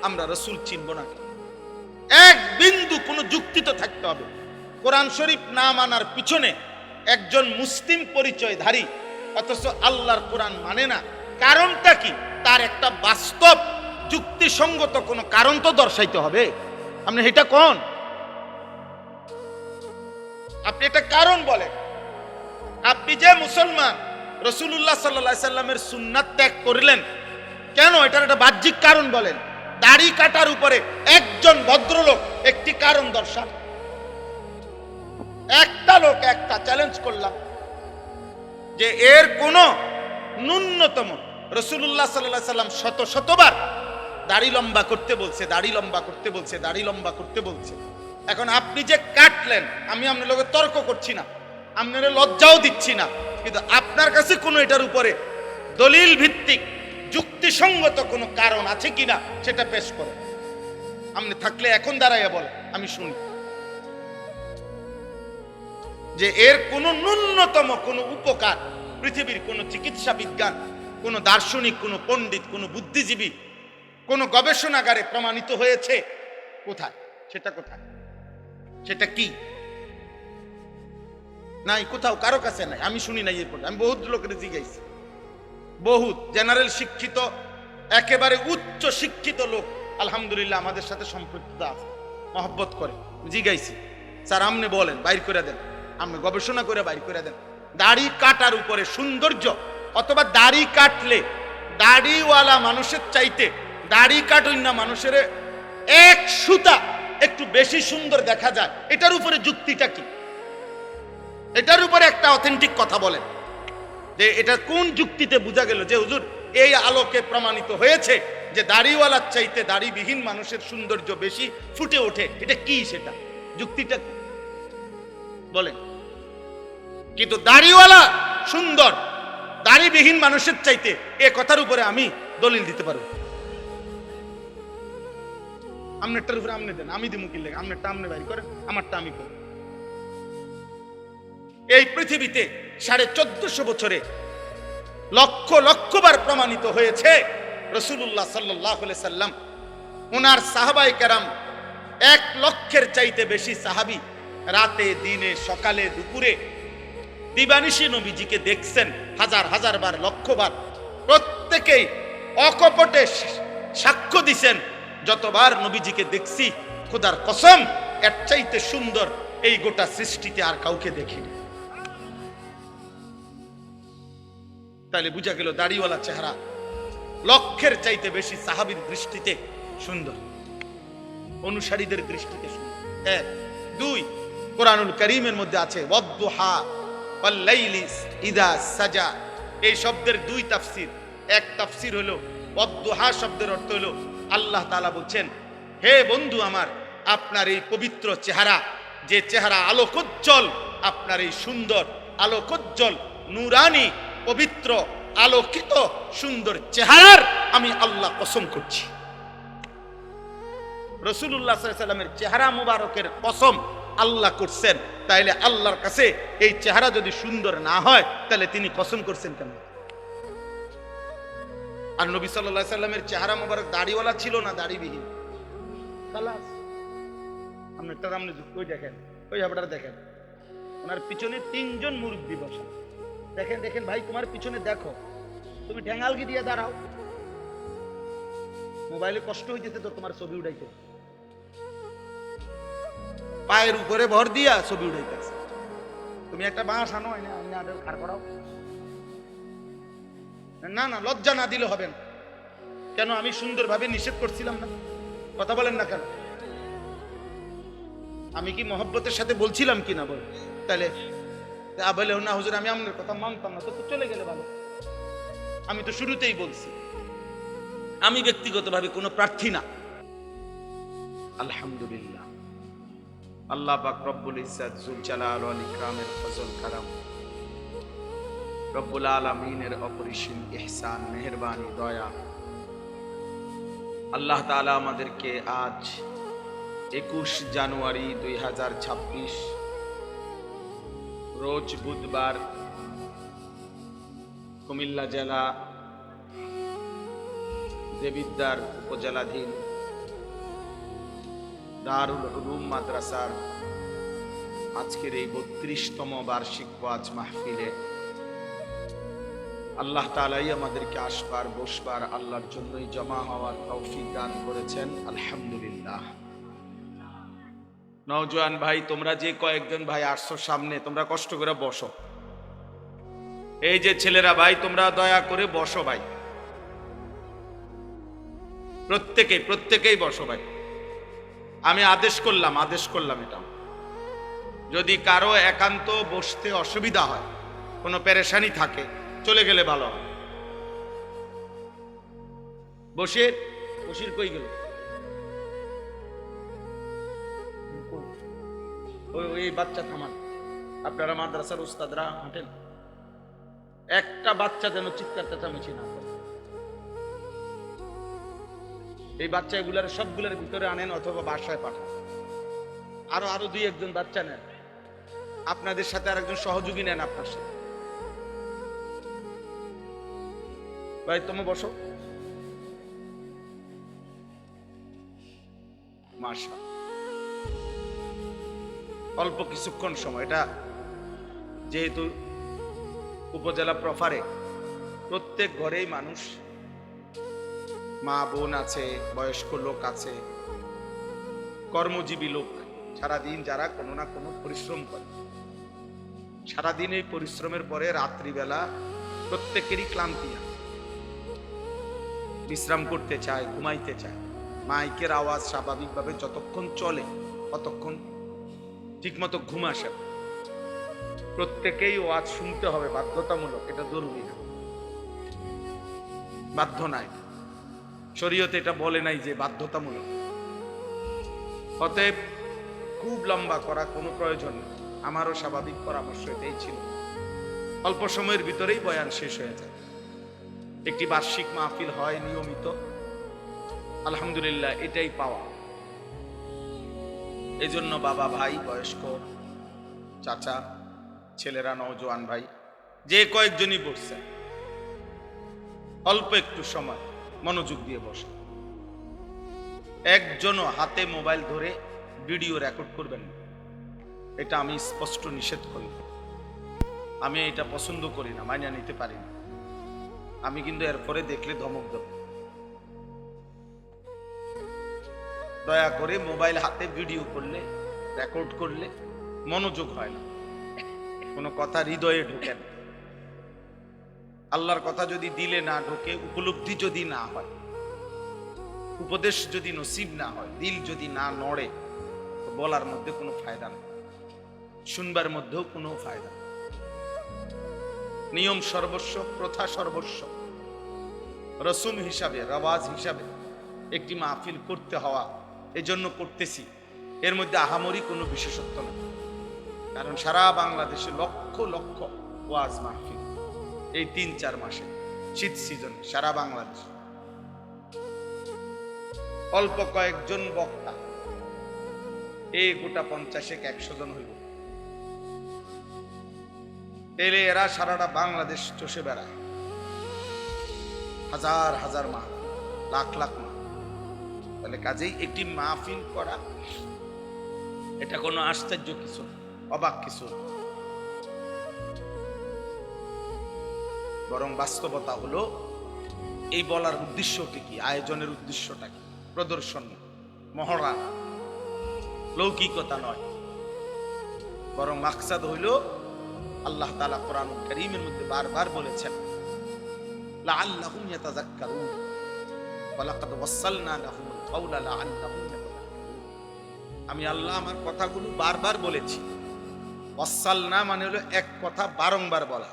আমরা রাসূল চিনব না কেন? এক বিন্দু কোনো যুক্তি তো থাকতে হবে। কোরআন শরীফ না মানার পিছনে একজন মুসলিম পরিচয়ধারী অথচ আল্লাহর কোরআন মানে না, কারণটা কি? তার একটা বাস্তব যুক্তিসঙ্গত কোনো কারণ তো দর্শাইতে হবে। আপনি এটা কোন, আপনি এটা কারণ বলেন। আপনি যে মুসলমান, রাসূলুল্লাহ সাল্লাল্লাহু আলাইহি সাল্লামের সুন্নাত ত্যাগ করলেন কেন? এটার একটা বাহ্যিক কারণ বলেন। দাড়ি কাটার উপরে একজন ভদ্রলোক একটি কারণ দর্শান, একটা লোক, একটা চ্যালেঞ্জ করলাম যে এর কোন ন্যূনতম, রাসূলুল্লাহ সাল্লাল্লাহু আলাইহি সাল্লাম শতবার দাড়ি লম্বা করতে বলছে, দাড়ি লম্বা করতে বলছে, দাড়ি লম্বা করতে বলছে। এখন আপনি যে কাটলেন, আমি আপনার লগে তর্ক করছি না, আপনার লজ্জাও দিচ্ছি না, কিন্তু আপনার কাছে কোনো এটার উপরে দলিল ভিত্তিক যুক্তিসঙ্গত কোনো কারণ আছে কিনা সেটা পেশ করো। আপনি থাকলে এখন দাঁড়াইয়া বল, আমি শুনি যে এর কোনো ন্যূনতম কোনো উপকার পৃথিবীর কোনো চিকিৎসা বিজ্ঞান, কোনো দার্শনিক, কোনো পণ্ডিত, কোনো বুদ্ধিজীবী, কোনো গবেষণাগারে প্রমাণিত হয়েছে? কোথায় সেটা? কোথায় সেটা? কি নাই, কোথাও কারো কাছে নাই, আমি শুনি নাই। এরপর আমি বহুত লোকের জিজ্ঞাসি, বহুত জেনারেল শিক্ষিত, একেবারে উচ্চ শিক্ষিত লোক আলহামদুলিল্লাহ আমাদের সাথে সম্পৃক্ত আছে, মহব্বত করে, জিজ্ঞাসি, স্যার আপনি বলেন, বাইর করে দেন, আপনি গবেষণা করে বাইর করে দেন, দাড়ি কাটার উপরে সৌন্দর্য, অথবা দাড়ি কাটলে দাড়িওয়ালা মানুষের চাইতে দাড়ি কাটুন না মানুষের এক সুতা একটু বেশি সুন্দর দেখা যায়, এটার উপরে যুক্তিটা কি? এটার উপরে একটা অথেন্টিক কথা বলেন, যে এটা কোন যুক্তিতে বোঝা গেল যে হুজুর এই আলোকে প্রমাণিত হয়েছে যে দাড়িওয়ালার চাইতে দাড়িবিহীন মানুষের সৌন্দর্য বেশি ফুটে ওঠে? এটা কি, সেটা যুক্তিটা বলেন। কিন্তু দাড়িওয়ালা সুন্দর দাড়িবিহীন মানুষের চাইতে, এ কথার উপরে আমি দলিল দিতে পারবো। আমনেরটার উপরে আমনে দেন, আমি দিমু কি লাগে? আমনেরটা আমনে বাইর করেন, আমারটা আমি করি। এই পৃথিবীতে 1450 বছরে লক্ষ লক্ষবার প্রমাণিত হয়েছে রাসূলুল্লাহ সাল্লাল্লাহু আলাইহি সাল্লাম, ওনার সাহাবায়ে কেরাম 1 লক্ষের চাইতে বেশি সাহাবী রাতে দিনে সকালে দুপুরে দিবানিশি নবীজিকে দেখছেন হাজার হাজার বার, লক্ষবার। প্রত্যেকেই অকপটে সাক্ষ্য দিছেন, যতবার নবীজিকে দেখছি খোদার কসম এর চাইতে সুন্দর এই গোটা সৃষ্টিতে আর কাউকে দেখিনি। তাহলে বুঝা গেল দাড়িওয়ালা চেহারা লক্ষের চাইতে বেশি সাহাবীর দৃষ্টিতে সুন্দর, অনুসারীদের দৃষ্টিতে সুন্দর। 1 2 কোরআনুল কারীমের মধ্যে আছে ওয়াদ-দুহা ওয়াল লাইলি ইযা সাজা। এই শব্দের 2 তাফসীর। এক তাফসীর হলো ওয়াদ-দুহা শব্দের অর্থ হলো আল্লাহ তাআলা বলছেন, হে বন্ধু আমার, আপনার এই পবিত্র চেহারা, যে চেহারা আলোকোজ্জ্বল, আপনার এই সুন্দর আলোকোজ্জ্বল নূরানি পবিত্র আলোকিত সুন্দর চেহারার আমি আল্লাহ কসম করছি। রাসূলুল্লাহ সাল্লাল্লাহু আলাইহি ওয়াসাল্লামের চেহারা মুবারকের কসম আল্লাহ করছেন। তাইলে আল্লাহর কাছে এই চেহারা যদি সুন্দর না হয়, তাহলে তিনি কসম করছেন কেন? আর নবী সাল্লাল্লাহু আলাইহি ওয়াসাল্লামের চেহারা মুবারক দাড়িওয়ালা ছিল না দাড়িবিহীন? খালাস। আপনারটা আপনি ওই দেখেন, ওই হাবড়ার দেখেন, ওনার পিছনে 3 জন মুরব্বি বসা। দেখেন দেখেন ভাই, তোমার পিছনে দেখো, তুমি ঠ্যাঙ্গালগি দিয়ে দাঁড়াও, মোবাইলে কষ্ট হইতেছে তো তোমার ছবি উঠাইতে, পায়ের উপরে ভর দিয়া ছবি উঠাইতেছে। তুমি একটা বাঁশ আনো, খাড় করাও। না না, লজ্জা না দিলে হবে না। কেন? আমি সুন্দরভাবে নিষেধ করছিলাম না? কথা বলেন না কেন? আমি কি মহব্বতের সাথে বলছিলাম কি না? বল তাহলে বলে না হুজুর আমি আপনার কথা মানতাম না, তো চলে গেলে ভালো। আমি তো শুরুতেই বলছি আমি ব্যক্তিগতভাবে কোনো প্রার্থী না। আলহামদুলিল্লাহ, আল্লাহ পাক রব্বুল ইজ্জত যুল জালাল ওয়াল ইকরামের ফজল কারাম, রব্বুল আলামিনের অপরিসীম ইহসান, মেহেরবানি, দয়া। আল্লাহ তাআলা আমাদেরকে আজ 21 জানুয়ারি 2026 রোজ বুধবার কুমিল্লা জেলা দেবিদ্বার উপজেলাধীন দারুল উলুম মাদ্রাসার আজকের এই 32তম বার্ষিক ওয়াজ মাহফিলে আল্লাহ তাআলাই আমাদেরকে আসবার বসবার আল্লাহর জন্যই জমা হওয়ার তৌফিক দান করেছেন। আলহামদুলিল্লাহ। নওজোয়ান ভাই, তোমরা যে কয়েকজন ভাই আসছো সামনে, তোমরা কষ্ট করে বসো। এই যে ছেলেরা ভাই, তোমরা দয়া করে বসো ভাই, প্রত্যেকেই বসো ভাই। আমি আদেশ করলাম এটা। যদি কারো একান্ত বসতে অসুবিধা হয়, কোনো পেরেশানি থাকে, চলে গেলে ভালো হয়। বসির কই গেল? ওই বাচ্চা থামান, আপনারা মাদ্রাসার উস্তাদরা হাঁটেন, একটা বাচ্চা যেন চিৎকার চেঁচামেচি না করে। এই বাচ্চা এগুলার সবগুলোর ভিতরে আনেন অথবা বাসায় পাঠান। আরো 2-1 বাচ্চা নেন, আপনাদের সাথে আর একজন সহযোগী নেন আপনার সাথে। ভাই তুমি বসো। মাশাআল্লাহ, অল্প কিছুক্ষণ সময়। এটা যেহেতু উপজেলা প্রফারে প্রত্যেক ঘরেই মানুষ, মা বোন আছে, বয়স্ক লোক আছে, কর্মজীবী লোক, সারাদিন যারা কোনো না কোনো পরিশ্রম করে। সারাদিন এই পরিশ্রমের পরে রাত্রিবেলা প্রত্যেকেরই ক্লান্তি, বিশ্রাম করতে চায়, ঘুমাইতে চায়। মাইকের আওয়াজ স্বাভাবিকভাবে যতক্ষণ চলে ততক্ষণ ঠিকমতো ঘুম আসে। প্রত্যেকেই ওয়াজ শুনতে হবে বাধ্যতামূলক, এটা জরুরি না, বাধ্য নাই, শরীয়তে এটা বলে নাই যে বাধ্যতামূলক। অতএব খুব লম্বা করা কোনো প্রয়োজন নেই। আমারও স্বাভাবিক পরামর্শ এটাই ছিল, অল্প সময়ের ভিতরেই বয়ান শেষ হয়ে যায়। একটি বার্ষিক মাহফিল হয় নিয়মিত, আলহামদুলিল্লাহ এটাই পাওয়া। এজন্য বাবা, ভাই, বয়স্ক, চাচা, ছেলেরা, নওজোয়ান ভাই যে কয়েকজনই বসছেন, অল্প একটু সময় মনোযোগ দিয়ে বসে। একজনও হাতে মোবাইল ধরে ভিডিও রেকর্ড করবেন না, এটা আমি স্পষ্ট নিষেধ করি। আমি এটা পছন্দ করি না, মানিয়ে নিতে পারি না। আমি কিন্তু এরপরে দেখলে ধমক দেব। দয়া করে মোবাইল হাতে ভিডিও করলে, রেকর্ড করলে মনোযোগ হয় না, কোনো কথা হৃদয়ে ঢোকে না। আল্লাহর কথা যদি দিলে না ঢোকে, উপলব্ধি যদি না হয়, উপদেশ যদি নসিব না হয়, দিল যদি না নড়ে, তো বলার মধ্যে কোনো ফায়দা নেই, শুনবার মধ্যেও কোনো ফায়দা নেই। নিয়ম সর্বস্ব, প্রথা সর্বস্ব, রসুম হিসাবে, রওয়াজ হিসাবে একটি মাহফিল করতে হওয়া, এজন্য করতেছি। এর মধ্যে আহামরি কোনো বিশেষত্ব নেই, কারণ সারা বাংলাদেশে লক্ষ লক্ষ ওয়াজ মাহফিল এই ৩-৪ মাসে, শীত সিজন সারা বাংলাদেশ। অল্প কয়েকজন বক্তা, এই গোটা ৫০-১০০ জন হইব, তেলে এরা সারাটা বাংলাদেশ চষে বেড়ায়। হাজার হাজার মাহফিল, লাখ লাখ মাহফিল। তাহলে কাজেই একটি মাহফিল করা এটা কোনো আশ্চর্য কিছু, অবাক কিছু, বরং বাস্তবতা হলো এই বলার উদ্দেশ্যটি কি, আয়োজনের উদ্দেশ্যটা কি, প্রদর্শন, মহড়া, লৌকিকতা নয়, বরং মাকসাদ হইল আল্লাহ তাআলা কোরআনুল কারীমের মধ্যে বারবার বলেছেন, লাআল্লাহুম ইয়াতাযাক্কারুন ওয়া লাকাদ ওয়াসালনা লাহুমুল কাওলা লাআল্লাহুম ইয়াতাযাক্কারুন। আমি আল্লাহ আমার কথাগুলো বারবার বলেছি। ওয়াসালনা মানে হলো এক কথা বারংবার বলা।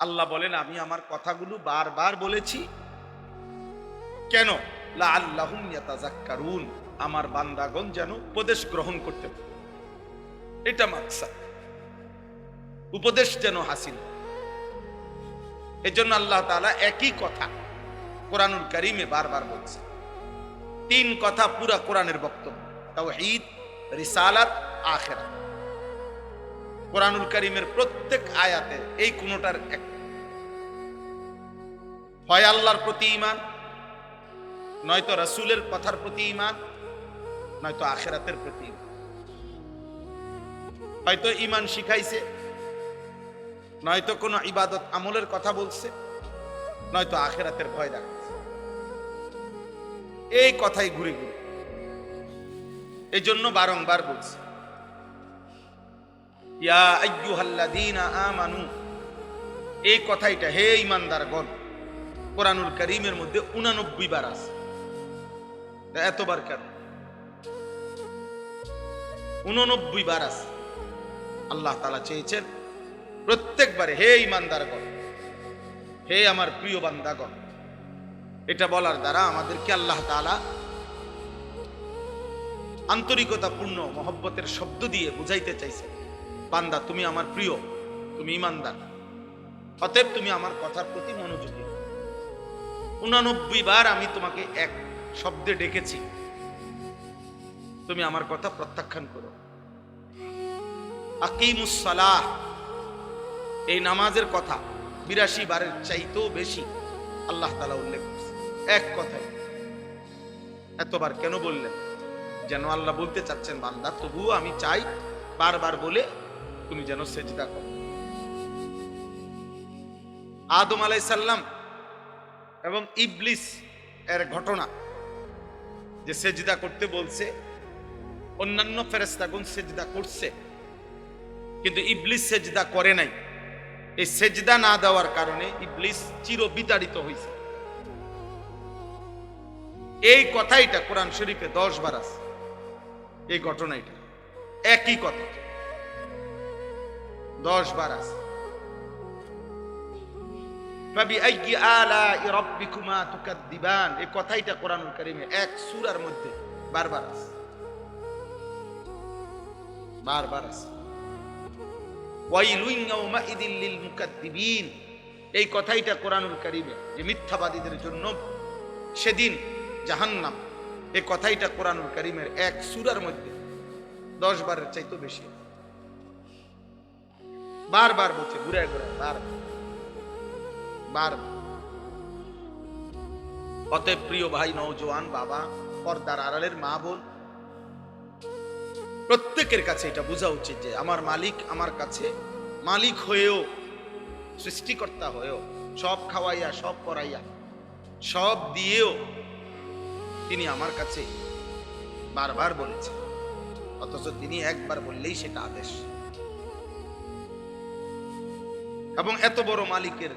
আল্লাহ বলেন আমি আমার কথাগুলো বারবার বলেছি, কেন? লাআল্লাহুম ইয়াতাযাক্কারুন, আমার বান্দাগণ যেন উপদেশ গ্রহণ করতে পারে, এটা মাকসাদ, উপদেশ যেন হাসিল। এজন্য আল্লাহ তাআলা একই কথা কোরআনুল কারীমে বারবার বলছে। ৩ কথা পুরা কোরআনের বক্তব্য, তাওহীদ, রিসালাত, আখিরাত। কোরআনুল কারীমের প্রত্যেক আয়াতে এই কোনটার এক, হয় আল্লাহর প্রতি ঈমান, নয়তো রাসূলের কথার প্রতি ঈমান, নয়তো আখিরাতের প্রতি ঈমান। হয়তো ঈমান শিখাইছে, নয়তো কোনো ইবাদত আমলের কথা বলছে, নয়তো আখিরাতের ভয় দেখাচ্ছে। এই কথাই ঘুরে ঘুরে, এই জন্য বারংবার বলছে, ইয়া আইয়ুহাল্লাযীনা আমানু, এই কথাইটা হে ঈমানদারগণ কোরআনুল কারীমের মধ্যে 89 বার আছে। এতবার কেন? 89 বার আছে। আল্লাহ তাআলা চেয়েছেন প্রত্যেকবারে হে ঈমানদারগণ, হে আমার প্রিয় বান্দাগণ। এটা বলার দ্বারা আমাদেরকে আল্লাহ তাআলা আন্তরিকতাপূর্ণ মহব্বতের শব্দ দিয়ে বুঝাইতে চাইছে, বান্দা তুমি আমার প্রিয়, তুমি ঈমানদার, অতএব তুমি আমার কথার প্রতি মনোযোগী। 89 বার আমি তোমাকে এক শব্দে ডেকেছি, তুমি আমার কথা প্রত্যাখ্যান করো। আকিমুস সালাহ, এই নামাজের কথা 82 বারের চাইতেও বেশি আল্লাহ তাআলা উল্লেখ করছে এক কথায়। এতবার কেন বললেন? যেন আল্লাহ বলতে চাচ্ছেন, বান্দা তবুও আমি চাই বারবার বলে তুমি যেন সেজদা করো। আদম আলাইহিস সালাম এবং ইবলিস এর ঘটনা, যে সেজদা করতে বলছে, অন্যান্য ফেরেশতাগণ সেজদা করছে, কিন্তু ইবলিস সেজদা করে নাই। এই সেজদা না দেওয়ার কারণে ইবলিস চির বিতাড়িত হয়েছে। এই কথাইটা কোরআন শরীফে 10 বার আছে। এই ঘটনাটা একই কথা 10 বার আছে। ফাবিআইয়ি আলাই রাব্বিকুমা তুকাদ্দিবান, এই কথাইটা কোরআনুল কারীমে এক সূরার মধ্যে বারবার আছে, বারবার আছে। ওয়াইলুন ইয়াওমাইদিল লিল মুকাদ্দিবিন, এই কথাইটা কোরআনুল কারীমে যে মিথ্যাবাদীদের জন্য সেদিন জাহান্নাম, এই কথাইটা কোরআনুল কারীমের এক সূরার মধ্যে 10 বারের চাইতে বেশি বারবার বলছে, ঘুরে ঘুরে বারবার। অতএব প্রিয় ভাই, নওজোয়ান বাবা, পর্দার আড়ালের মা বোন, প্রত্যেকের কাছে এটা বোঝা উচিত যে আমার মালিক আমার কাছে মালিক হয়েও, সৃষ্টিকর্তা হয়েও, সব খাওয়াইয়া সব পরাইয়া সব দিয়েও তিনি আমার কাছে বারবার বলেছেন, অথচ তিনি একবার বললেই সেটা আদেশ। এবং এত বড় মালিকের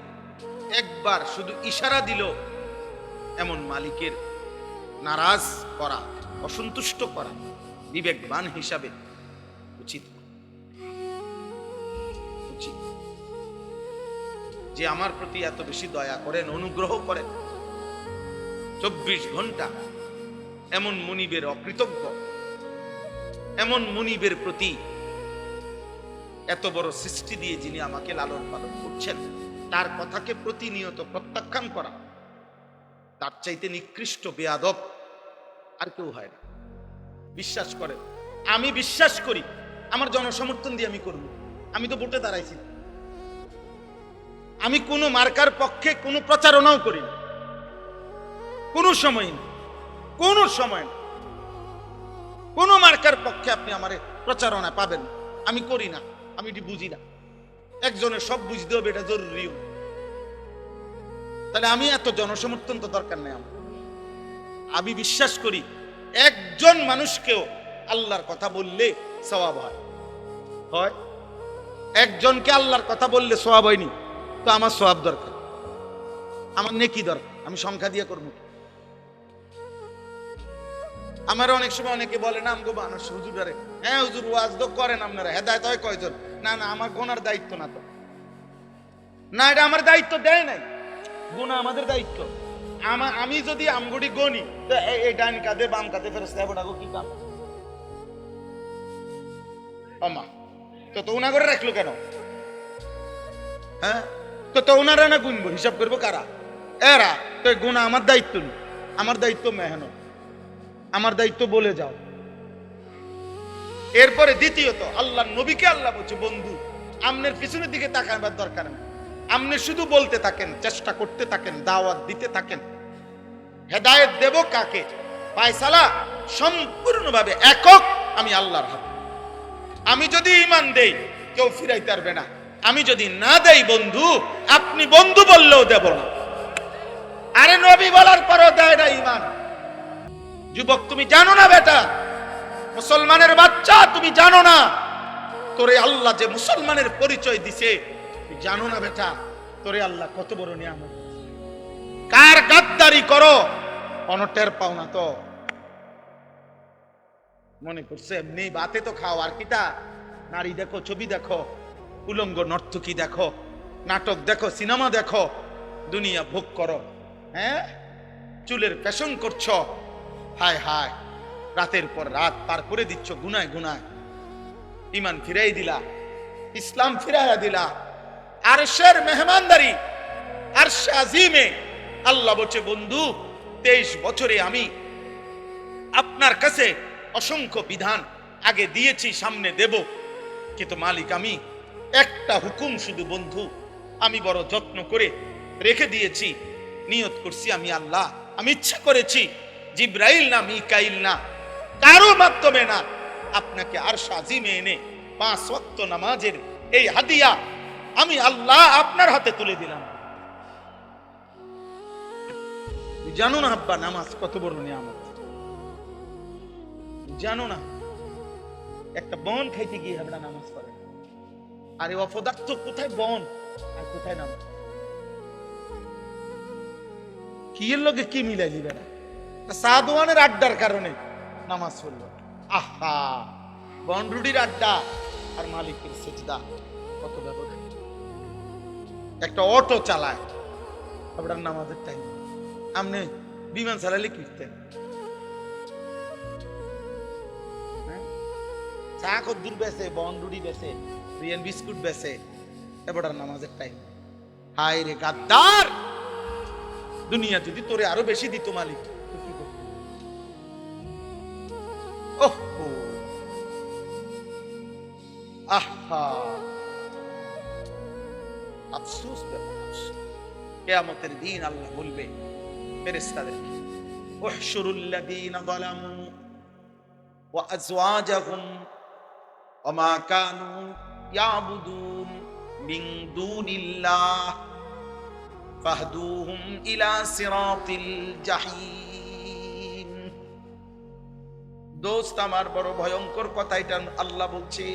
একবার শুধু ইশারা দিল, এমন মালিকের নারাজ করা, অসন্তুষ্ট করা বিবেকবান হিসাবে উচিত উচিত যে আমার প্রতি এত বেশি দয়া করেন, অনুগ্রহ করেন, 24 ঘন্টা এমন মুনিবের অকৃতজ্ঞ, এমন মুনিবের প্রতি এত বড় সৃষ্টি দিয়ে যিনি আমাকে লালন পালন করছেন, তার কথাকে প্রতিনিয়ত প্রত্যাখ্যান করা, তার চাইতে নিকৃষ্ট বেয়াদব আর কেউ হয় না। বিশ্বাস করেন, আমি বিশ্বাস করি আমার জনসমর্থন দিয়ে আমি করব, আমি তো ভোটে দাঁড়াইছি, আমি কোনো মার্কার পক্ষে কোনো প্রচারণাও করি না, কোনো সময় না, কোনো সময় না, কোনো মার্কার পক্ষে আপনি আমার প্রচারণা পাবেন, আমি করি না, আমি এটি বুঝি না। একজনের সব বুঝতে হবে, এটা জরুরিও। তাহলে আমি এত জনসমর্থন তো দরকার নেই আমার। আমি বিশ্বাস করি একজন মানুষকেও আল্লাহর কথা বললে সওয়াব হয়। হয় একজনকে আল্লাহর কথা বললে সওয়াব হয়নি, তো আমার সওয়াব দরকার, আমার নেকি দরকার, আমি সংখ্যা দিয়ে করবো। আমার অনেক সময় অনেকে বলে না আমগো মানুষ হুজুরারে, হ্যাঁ হুজুর ওয়াজ তো করেন আপনারা, হেদায়েত হয় কয়জন? না না, আমার গোনার দায়িত্ব না তো, না এটা আমার দায়িত্ব দেয় নাই, গুনাহ আমাদের দায়িত্ব। আমি যদি আমগুড়ি গনি, তো এই ডান কাঁধে বাম কাঁধে ফেরেশতা বড়াগো কি কাম? আমা তো উনা করে রাখলো কেন? হ্যাঁ, তো উনারা না গুনবো, হিসাব করবো কারা? এরা। তো গুনাহ আমার দায়িত্ব নেই, আমার দায়িত্ব মেহনত, আমার দায়িত্ব বলে যাও। এরপরে দ্বিতীয়ত, আল্লাহর নবীকে আল্লাহ বলছে, বন্ধু আমনের পিছনের দিকে তাকাবার দরকার নেই, আপনি শুধু বলতে থাকেন, চেষ্টা করতে থাকেন, দাওয়াত দিতে থাকেন। হেদায়েত দেব কাকে, ফায়সালা সম্পূর্ণভাবে একক আমি আল্লাহর হাতে। আমি যদি ঈমান দেই কেউ ফিরাইতে পারবে না, আমি যদি না দেই বন্ধু, আপনি বন্ধু বললেও দেব না। আরে নবী বলার পরও দেয় না ঈমান। যুবক তুমি জানো না বেটা, মুসলমানের বাচ্চা তুমি জানো না তোরে আল্লাহ যে মুসলমানের পরিচয় দিছে, জানো না বেটা তোরে আল্লাহ কত বড় নিয়ামত। কার গাদ্দারি করো অনটের পাও না তো, মনে করছে এমনি বাতে তো খাও, আর কিটা নারী দেখো, ছবি দেখো, উলঙ্গ নর্তকী দেখো, নাটক দেখো, সিনেমা দেখো, দুনিয়া ভোগ করো। হ্যাঁ, চুলের ফ্যাশন করছো, হায় হায় রাতের পর রাত পার করে দিচ্ছ গুনায় গুনায়। ঈমান ফিরাই দিলা, ইসলাম ফিরাইয়া দিলা, আরশের মেহমানদারি, আরশে আজিমে আল্লাহ বলছে, বন্ধু 23 বছরে আমি আপনার কাছে অসংখ্য বিধান আগে দিয়েছি, সামনে দেব, কিন্তু মালিক আমি একটা হুকুম শুধু বন্ধু আমি বড় যত্ন করে রেখে দিয়েছি, নিয়ত করছি আমি আল্লাহ, আমি ইচ্ছা করেছি জিব্রাইল না মিকাইল না কারো মাধ্যমে না, আপনাকে আরশ আজিমে এনে 5 ওয়াক্ত নামাজের এই হাদিয়া আমি আল্লাহ আপনার হাতে তুলে দিলাম। জানো না আব্বা নামাজ কত বড় নিয়ামত? জানো না একটা বন খাইতে গিয়ে আমরা নামাজ পড়ে, আরে অপদার্থ কোথায় বন আর কোথায় নামাজ? কি এর লগে কি মিলাই দিবে না? সাদওয়ানের আড্ডার কারণে নামাজ পড়ল। আহা, বনরুডির আড্ডা আর মালিকের সেজদা, কত ব্যবধান। একটা অটো চালায়, আপনার নামাজের টাইম। আপনি বিমান চালালে কিনতেন, চা কদ্দুর বেছে, বনরুডি বেছে, বিরিয়ানি বিস্কুট বেছে, এবার নামাজের টাইম। হায় রে গাদ্দার, দুনিয়া যদি তোরে আরো বেশি দিত মালিক, তো কি করত? ওহ, আহা, আফসোস। কিয়ামতের দিন আল্লাহ বলবে ফেরেশতাদেরকে, উহশুরুল্লাযীনা যালামু ওয়া আযওয়াজাহুম ওয়া মা কানু ইয়াবুদুন মিন দুনিল্লাহ ফাহদুহুম ইলা সিরাতিল জাহিম। দোস্ত আমার, বড় ভয়ঙ্কর কথা এটা আল্লাহ বলছে।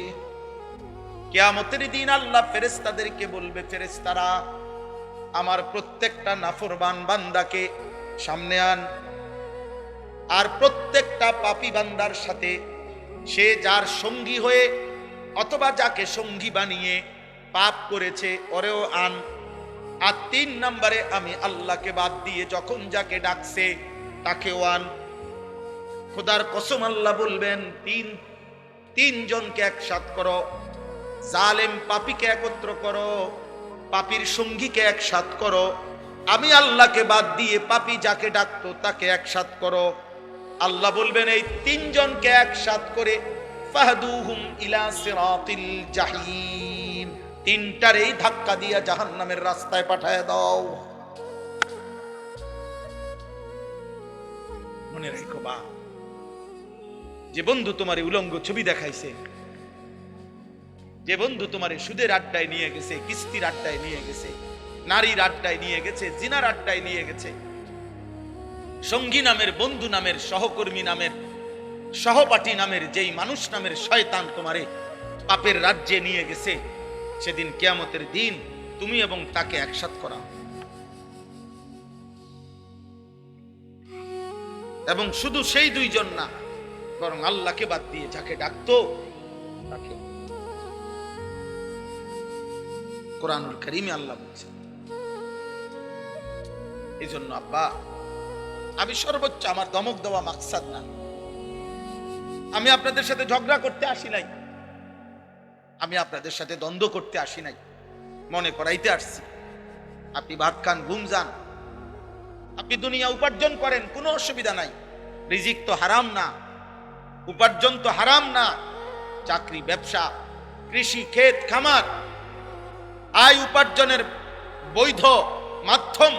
কিয়ামতের দিন আল্লাহ ফেরেশতাদেরকে বলবে, ফেরেশতারা আমার প্রত্যেকটা নাফরমান বান্দাকে সামনে আন, আর প্রত্যেকটা পাপী বান্দার সাথে সে যার সঙ্গী হয়ে অথবা যাকে সঙ্গী বানিয়ে পাপ করেছে ওরেও আন। আর 3 নম্বরে আমি আল্লাহকে বাদ দিয়ে যখন যাকে ডাকছে তাকেও আন। খোদার কসম আল্লাহ বলবেন, তিন জনকে একসাথ করো, জালেম পাপীকে একত্র করো, পাপীর সঙ্গীকে একসাথ করো, আমি আল্লাহকে বাদ দিয়ে পাপী যাকে ডাকতো তাকে একসাথ করো। আল্লাহ বলবেন এই 3 জনকে একসাথ করে ফাহদুহুম ইলা সিরাতিল জাহিম, 3টারেই ধাক্কা দিয়া জাহান্নামের রাস্তায় পাঠায় দাও। মনে রেখো বা, যে বন্ধু তোমার উলঙ্গ ছবি দেখাইছে, যে বন্ধু তোমার সুদের আড্ডায় নিয়ে গেছে, কিস্তির আড্ডায় নিয়ে গেছে, নারীর আড্ডায় নিয়ে গেছে, জিনার আড্ডায় নিয়ে গেছে, সঙ্গী নামের, বন্ধু নামের, সহকর্মী নামের, সহপাঠী নামের যেই মানুষ নামের শয়তান তোমারে পাপের রাজ্যে নিয়ে গেছে, সেদিন কিয়ামতের দিন তুমি এবং তাকে একসাথ করা। এবং শুধু সেই 2 জন না, বরং আল্লাহকে বাদ দিয়ে যাকে ডাকতো তাকে। কোরআনুল কারীমে আল্লাহ বলছে। এই জন্য আব্বা, আমি সর্বোচ্চ, আমার দমক দেওয়া মাকসাদ না, আমি আপনাদের সাথে ঝগড়া করতে আসি নাই, আমি আপনাদের সাথে দ্বন্দ্ব করতে আসি নাই, মনে করাইতে আসছি। আপনি ভাত খান, ঘুম যান, আপনি দুনিয়া উপার্জন করেন, কোনো অসুবিধা নাই। রিজিক তো হারাম না, উপার্জন তো হারাম না। চাকরি, ব্যবসা, কৃষি, ক্ষেত খামার, আয় উপার্জনের বৈধ মাধ্যম,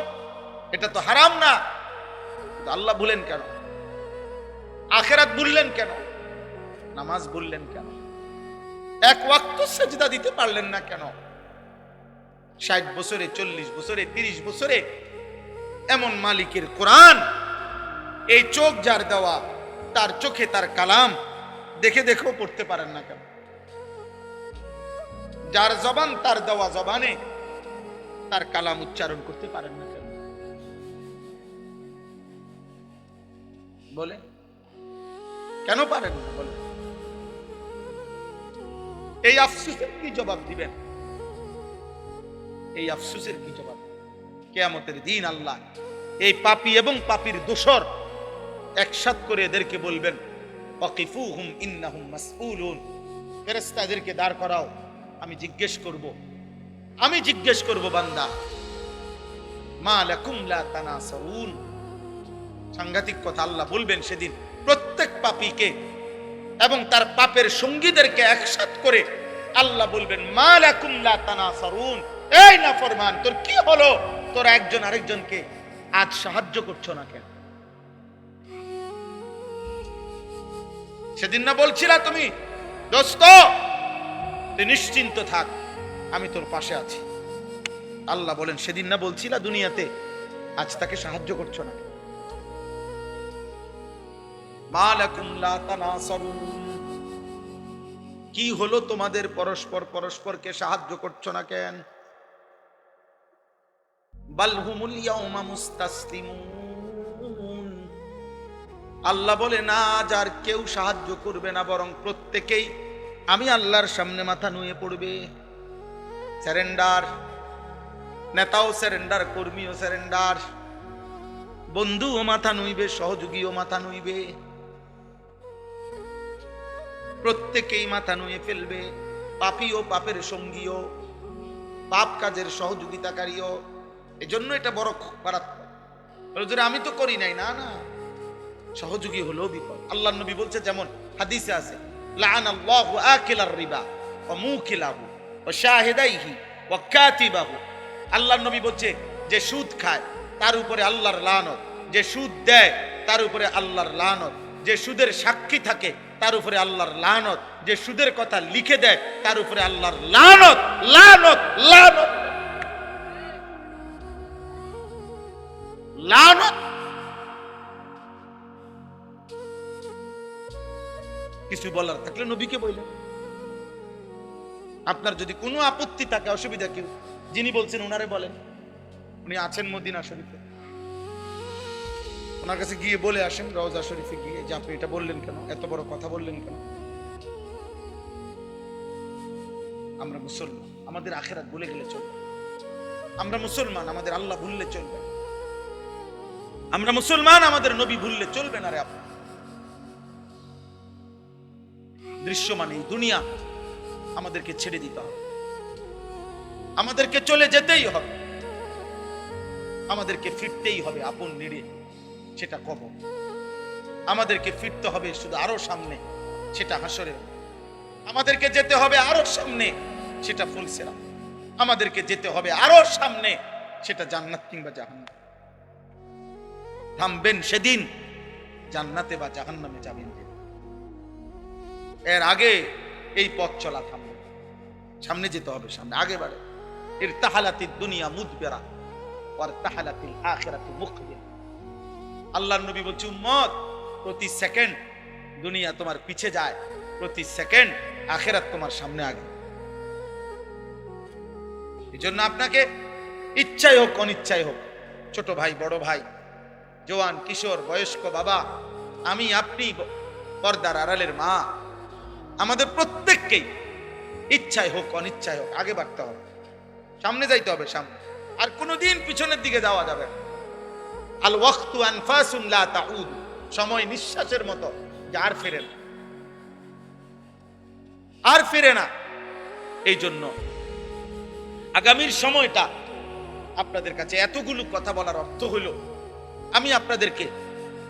এটা তো হারাম না। আল্লাহ বললেন কেন? আখিরাত বললেন কেন? নামাজ বললেন কেন? এক ওয়াক্ত সিজদা দিতে পারলেন না কেন? 60 বছরে, 40 বছরে, 30 বছরে এমন মালিকের কোরআন, এই চোখ যার দেওয়া, তার চোখে তার কালাম দেখে দেখেও পড়তে পারেন না কেন? যার জবান, তার দেওয়া জবানে তার কালাম উচ্চারণ করতে পারেন না কেন? বলে কেন পারেন না? বলে এই আফসোসের কি জবাব দিবেন? এই আফসোসের কি জবাব? কিয়ামতের দিন আল্লাহ এই পাপী এবং পাপীর দোসর একসাথ করে এদেরকে বলবেন, ওয়াকিফুহুম ইন্নাহুম মাসউলুন। ফেরেশতাদেরকে দাঁড় করাও, আমি জিজ্ঞেস করব বান্দা, মা লাকুম লা তানাসারুন। সাংঘাতিক কথা আল্লাহ বলবেন সেদিন প্রত্যেক পাপীকে এবং তার পাপের সঙ্গীদেরকে একসাথ করে আল্লাহ বলবেন, মা লাকুম লা তানাসারুন, এই নাফরমান, তোর কি হলো? তোরা একজন আরেকজনকে আজ সাহায্য করছো না কেন? সেদিন না বলছিলা তুমি, দোস্ত তুই নিশ্চিন্ত থাক, আমি তোর পাশে আছি। আল্লাহ বলেন, সেদিন না বলছিলা দুনিয়াতে, আজ তাকে সাহায্য করছো না? মা লাকুম লা তানাসারুন, কি হলো তোমাদের? পরস্পরকে সাহায্য করছো না কেন? বাল হুমুল ইয়াউমা মুস্তাসলিমুন, আল্লাহ বলে না, যার কেউ সাহায্য করবে না, বরং প্রত্যেকেই আমি আল্লাহর সামনে মাথা নুয়ে পড়বে। স্যারেন্ডার, নেতাও স্যারেন্ডার, কর্মীও স্যারেন্ডার, বন্ধুও মাথা নুইবে, সহযোগীও মাথা নুইবে, প্রত্যেকেই মাথা নুয়ে ফেলবে। পাপীও পাপের সঙ্গীও, পাপ কাজের সহযোগিতাকারীও। এজন্য এটা বড় মারাত্মক। আমি তো করি নাই, না না, সহযোগী হলো বিপদ। আল্লাহ নবী বলছে, যেমন হাদিসে আছে, লাআনাল্লাহু আকিলার রিবা ওয়া মুকিলাহু ওয়া শাহিদাইহি ওয়া কাতিবাহু। আল্লাহ নবী বলছে, যে সুদ খায় তার উপরে আল্লাহর লানত, যে সুদ দেয় তার উপরে আল্লাহর লানত, যে সুদের সাক্ষী থাকে তার উপরে আল্লাহর লানত, যে সুদের কথা লিখে দেয় তার উপরে আল্লাহর লানত। লানত লানত লানত। কিছু বলার থাকলে নবীকে বললেন। আপনার যদি কোনো আপত্তি থাকে, অসুবিধা, কেউ যিনি বলছেন ওনারে বলেন। উনি আছেন মদিনা শরীফে, ওনার কাছে গিয়ে বলে আসেন, রওজা শরীফে গিয়ে, যে আপনি এটা বললেন কেন, এত বড় কথা বললেন কেন? আমরা মুসলমান, আমাদের আখিরাত ভুলে গেলে চলবে। আমরা মুসলমান, আমাদের আল্লাহ ভুললে চলবে। আমরা মুসলমান, আমাদের নবী ভুললে চলবে না রে। আপনার দৃশ্যমান এই দুনিয়া আমাদেরকে ছেড়ে দিতে হবে, আমাদেরকে চলে যেতেই হবে, আমাদেরকে ফিরতেই হবে আপন নিড়ে, সেটা কবর। আমাদেরকে ফিরতে হবে শুধু আরো সামনে, সেটা হাসরে। আমাদেরকে যেতে হবে আরো সামনে, সেটা ফুলসেরা। আমাদেরকে যেতে হবে আরো সামনে, সেটা জান্নাত কিংবা জাহান্নাম। থামবেন সেদিন, জান্নাতে বা জাহান্নামে যাবেন। এর আগে এই পথ চলা থামবে, সামনে যেতে হবে, সামনে আগে বাড়ে। ইরতাহালাতিদ দুনিয়া মুদবিরা ওয়ারতাহালাতিল আখিরাতু মুকবিলা। আল্লাহর নবী বলছে, উম্মত, প্রতি সেকেন্ড দুনিয়া তোমার পিছে যায়, প্রতি সেকেন্ড আখিরাত তোমার সামনে আগে। এজন্য আপনাকে ইচ্ছাই হোক অনিচ্ছাই হোক, ছোট ভাই, বড় ভাই, জওয়ান, কিশোর, বয়স্ক, বাবা, আমি, আপনি, পর্দার আড়ালের মা, আমাদের প্রত্যেককেই ইচ্ছায় হোক অনিচ্ছায় হোক আগে বাড়তে হবে, সামনে যাইতে হবে, সামনে। আর কোনোদিন পিছনের দিকে যাওয়া যাবে না। আল ওয়াক্তু আনফাসুন লা তাউদ, সময় নিঃশ্বাসের মতো, যা আর ফিরে না, আর ফিরে না। এই জন্য আগামীর সময়টা আপনাদের কাছে এতগুলো কথা বলার অর্থ হলো, আমি আপনাদেরকে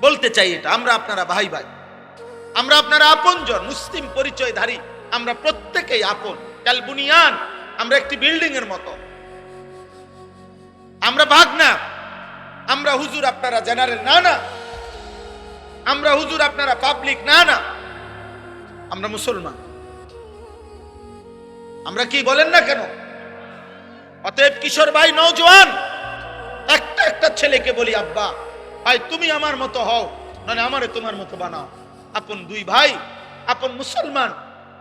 বলতে চাই, এটা আমরা আপনারা ভাই ভাই, আমরা আপনারা আপনজন, মুসলিম পরিচয়ধারী, আমরা প্রত্যেকেই আপন। কাল বুনিয়ান, আমরা একটি বিল্ডিং এর মতো, আমরা ভাগ না। আমরা হুজুর, আপনারা জেনারেল, না না। আমরা হুজুর, আপনারা পাবলিক, না না। আমরা মুসলমান। আমরা কি বলেন না কেন? অতএব কিশোর ভাই, নওজোয়ান, একটা একটা ছেলেকে বলি, আব্বা ভাই তুমি আমার মতো হও, নয় আমারে তোমার মতো বানাও। আপন দুই ভাই, আপন মুসলমান,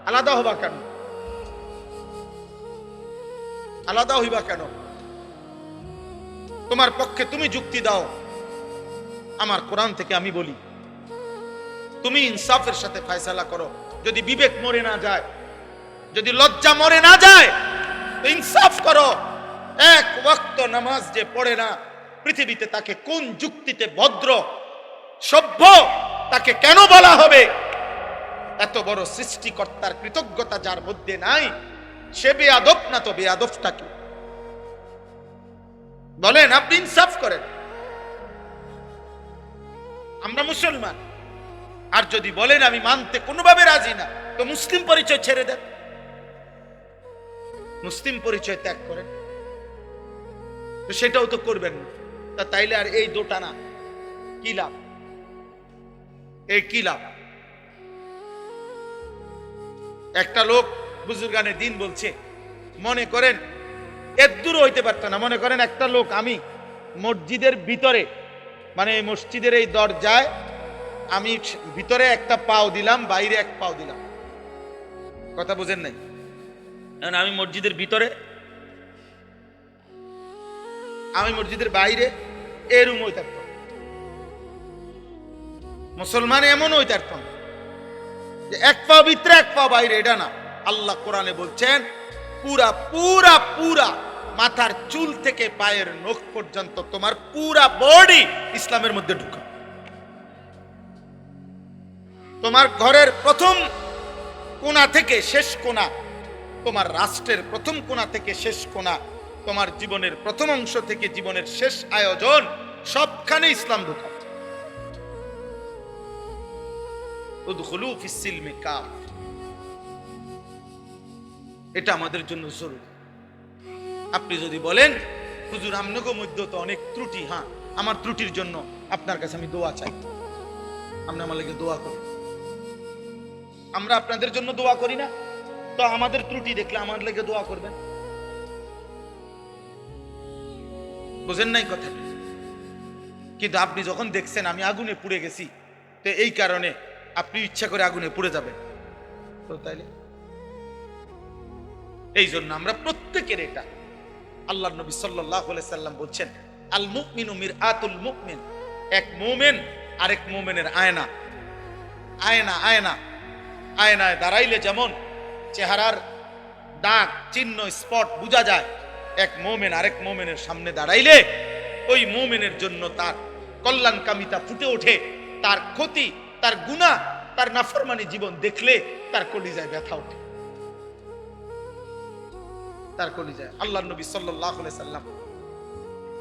আলাদা হবা কেন? আলাদা হইবা কেন? তোমার পক্ষে তুমি যুক্তি দাও, আমার কোরআন থেকে আমি বলি, তুমি ইনসাফের সাথে ফয়সালা করো। যদি বিবেক মরে না যায়, যদি লজ্জা মরে না যায়, তো ইনসাফ করো। এক ওয়াক্ত নামাজ যে পড়ে না, পৃথিবীতে তাকে কোন যুক্তিতে ভদ্র, সভ্য, তাকে কেন বলা হবে? এত বড় সৃষ্টিকর্তার কৃতজ্ঞতা যার মধ্যে নাই, সে বেয়াদব না তো বেয়াদবটা কি? বলেন, আপনি ইনসাফ করেন। আমরা মুসলমান। আর যদি বলেন আমি মানতে কোনোভাবে রাজি না, তো মুসলিম পরিচয় ছেড়ে দেন, মুসলিম পরিচয় ত্যাগ করেন। তো সেটাও তো করবেন না, তা তাইলে আর এই দোটানা কি লাভ? এই কি লাভ? একটা লোক বুজুর্গানের দিন বলছে, মনে করেন এর দূর হইতে পারত না, মনে করেন একটা লোক, আমি মসজিদের ভিতরে, মানে মসজিদের এই দরজায় আমি ভিতরে একটা পাও দিলাম, বাইরে এক পাও দিলাম, কথা বুঝেন নাই? আমি মসজিদের ভিতরে, আমি মসজিদের বাইরে, এ রুম হয়ে থাকতো। মুসলমান এমন হইতারত না যে এক পা ভিতরে এক পা বাইরে, এটা না। আল্লাহ কোরআনে বলছেন পুরা পুরা পুরা মাথার চুল থেকে পায়ের নখ পর্যন্ত তোমার পুরা বডি ইসলামের মধ্যে ঢুকা। তোমার ঘরের প্রথম কোণা থেকে শেষ কোণা, তোমার রাষ্ট্রের প্রথম কোণা থেকে শেষ কোণা, তোমার জীবনের প্রথম অংশ থেকে জীবনের শেষ আয়োজন, সবখানে ইসলাম ঢুকা। উদখুলু ফিস সিলমি কাফ, এটা আমাদের জন্য জরুরি। আপনি যদি বলেন হুজুর আমনগো মধ্যে তো অনেক ত্রুটি, হ্যাঁ আমার ত্রুটির জন্য আপনার কাছে আমি দোয়া চাই, আপনি আমার লাগে দোয়া করেন। আমরা আপনাদের জন্য দোয়া করি না? তো আমাদের ত্রুটি দেখলে আমার লেগে দোয়া করবেন। বুঝেন নাই কথা? কিন্তু আপনি যখন দেখছেন আমি আগুনে পুড়ে গেছি, তো এই কারণে আপনি ইচ্ছা করে আগুনে পুড়ে যাবেন তো তাইলে? এই জন্য আমরা প্রত্যেকের এটা, আল্লাহ নবী সাল্লাল্লাহু আলাইহি সাল্লাম বলছেন আল মুমিনু মিরআতুল মুমিন, এক মুমিন আরেক মুমিনের আয়না। আয়না আয়না আয়নায় দাঁড়াইলে যেমন চেহারার দাগ চিহ্ন স্পট বোঝা যায়, এক মুমিন আরেক মুমিনের সামনে দাঁড়াইলে ওই মুমিনের জন্য তার কল্যাণকামিতা ফুটে ওঠে, তার ক্ষতি, তার গুনাহ, তার নাফরমানি জীবন দেখলে তার কলিজায় ব্যথা ওঠে, তার কলিজায়। আল্লাহ নবী সাল্লাল্লাহু আলাইহি সাল্লাম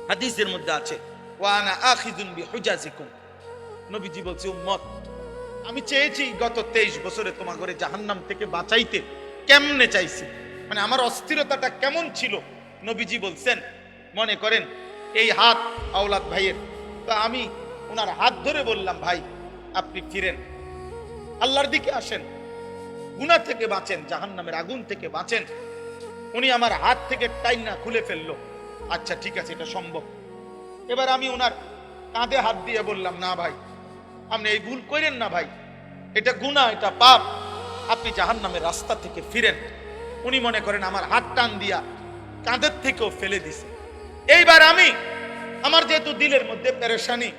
হাদিসের মধ্যে আছে ওয়া আনা আখিযুন বিহুজাজিকুম, নবীজি বলছে উম্মত আমি চেয়েছি গত 23 বছরে তোমাদের জাহান্নাম থেকে বাঁচাইতে। কেমনে চাইছি মানে আমার অস্থিরতাটা কেমন ছিল? নবীজি বলছেন মনে করেন এই হাত আওলাদ ভাইয়ের, তো আমি ওনার হাত ধরে বললাম ভাই আপনি ফিরেন, আল্লাহর দিকে আসেন, গুনাহ থেকে বাঁচেন, জাহান্নামের আগুন থেকে বাঁচেন। উনি আমার হাত থেকে টাইনা খুলে ফেললো, আচ্ছা ঠিক আছে এটা সম্ভব। এবার আমি ওনার কাঁধে হাত দিয়ে বললাম না ভাই আপনি এই ভুল করেন না ভাই, এটা গুনাহ, এটা পাপ, আপনি জাহান্নামের রাস্তা থেকে ফিরেন। উনি মনে করেন আমার হাত টান দিয়া কাঁধের থেকেও ফেলে দিছে। এইবার আমি আমার যেহেতু দিলের মধ্যে পেরেশানি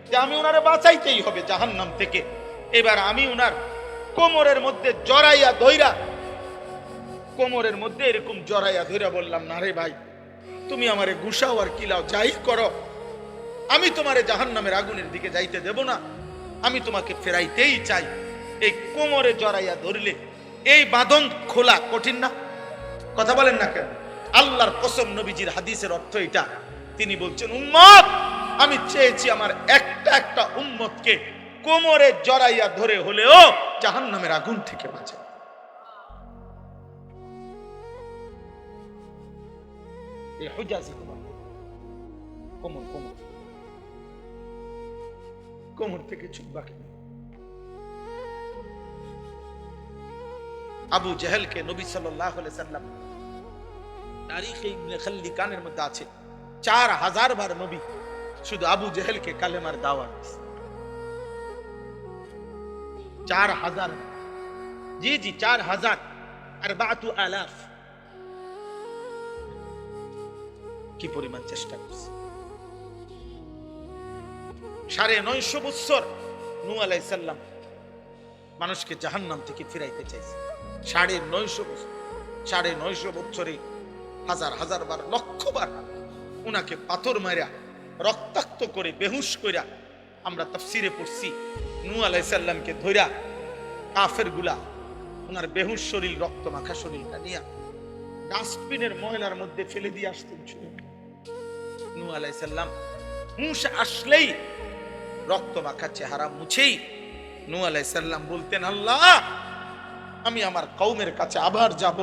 যে আমি ওনারে বাঁচাইতেই হবে জাহান্নাম থেকে, এবার আমি ওনার কোমরের মধ্যে জড়াইয়া ধইরা, কোমরের মধ্যে এরকম জড়াইয়া ধইরা বললাম না রে ভাই তুমি আমারে গুসাও আর কিলাও যাই করো, আমি তোমারে জাহান্নামের আগুনের দিকে যাইতে দেব না, আমি তোমাকে ফেরাইতেই চাই। এই কোমরে জড়াইয়া ধরলে এই বাঁধন খোলা কঠিন না? কথা বলেন না কেন? আল্লাহর কসম নবীজির হাদিসের অর্থ এটা। তিনি বলছেন উম্মত আমি চেয়েছি আমার একটা একটা উম্মতকে কোমরে জড়াইয়া ধরে হলেও জাহান্নামের আগুন থেকে বাঁচে। এই হুজাজি কোমর কোমর কোমর থেকে চুপ বাকি। আবু জেহেলকে নবী সাল্লাল্লাহু আলাইহি সাল্লাম তারিখে ইবনে খাল্লিকানের মধ্যে আছে 4000 বার নবী শুধু আবু জেহেলকে কালেমার দাওয়াত দিয়েছে। 4000, জি জি 4000, 4000 কি পরিমাণ চেষ্টা করছে। 950 বছর নূহ আলাইহিস সালাম মানুষকে জাহান্নাম থেকে ফিরাইতে চাইছে। 950 বছর, 950 বছরে হাজার হাজার বার লক্ষ বার উনাকে পাথর মারা রক্তাক্ত করে বেহুশ কইরা, আমরা তাফসিরে পড়ছি নূহ আলাইহিস সালামকে ধইরা কাফের গুলা উনার বেহুশ শরীর রক্ত মাখা শরীরটা নিয়া ডাস্টবিনের ময়লার মধ্যে ফেলে দিয়ে আসতেন। নূহ আলাইহিস সালাম হুঁশ আসলেই রক্ত মাখা চেহারা মুছেই নূহ আলাইহিস সালাম বলতেন আল্লাহ আমি আমার কওমের কাছে আবার যাব,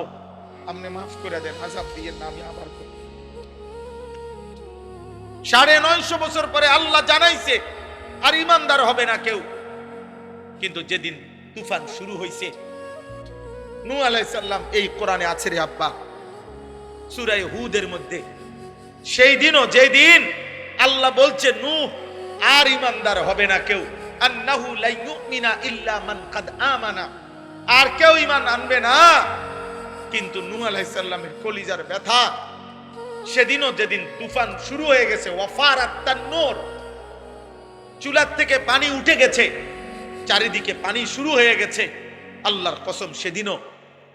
আপনি মাফ করে দেন, আযাব দিয়েন না, আমি আবার করব। 950 বছর পরে আল্লাহ জানাইছে আর ইমানদার হবে না কেউ। কিন্তু যেদিন তুফান শুরু হয়েছে নূহ আলাইহিস সালাম, এই কোরআনে আছে রে আব্বা সূরা হুদের মধ্যে, সেই দিনও যেদিন আল্লাহ বলছে নূহ আর ইমানদার হবে না কেউ, আন্নাহু লা ইউমিনা ইল্লা মান কাদ আমানা, আর কেউ ঈমান আনবে না। কিন্তু নূহ আলাইহিস সালামের কলিজার ব্যথা সেদিনও যেদিন তুফান শুরু হয়ে গেছে, ওয়াফারাত তান্নুর, চুলার থেকে পানি উঠে গেছে, চারিদিকে পানি শুরু হয়ে গেছে। আল্লাহর কসম, সেদিনও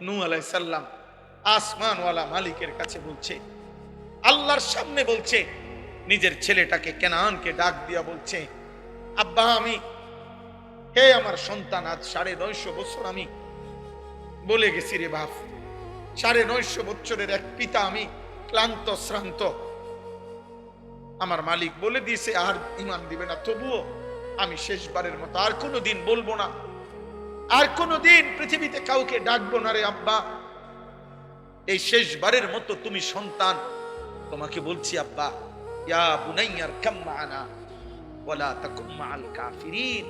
নূহ আলাইহিস সালাম আসমানওয়ালা মালিকের কাছে বলছে, আল্লাহর সামনে বলছে, নিজের ছেলেটাকে কেনানকে ডাক দিয়া বলছে, আব্বা আমি, হে আমার সন্তান, আজ 950 বছর আমি বলে গেছি রে বাপ, 950 বছরের এক পিতা আমি, ক্লান্ত শ্রান্ত। আমার মালিক বলে দিয়েছে আর ঈমান দিবে না, তবুও আমি শেষবারের মতো আর কোনোদিন বলবো না, আর কোনোদিন পৃথিবীতে কাউকে ডাকবো না রে আব্বা। এই শেষবারের মতো তুমি সন্তান, তোমাকে বলছি আব্বা, ইয়া বুনাইয়ার কাম মা'ানা ওয়ালা তাকুম মা'আল কাফিরিন,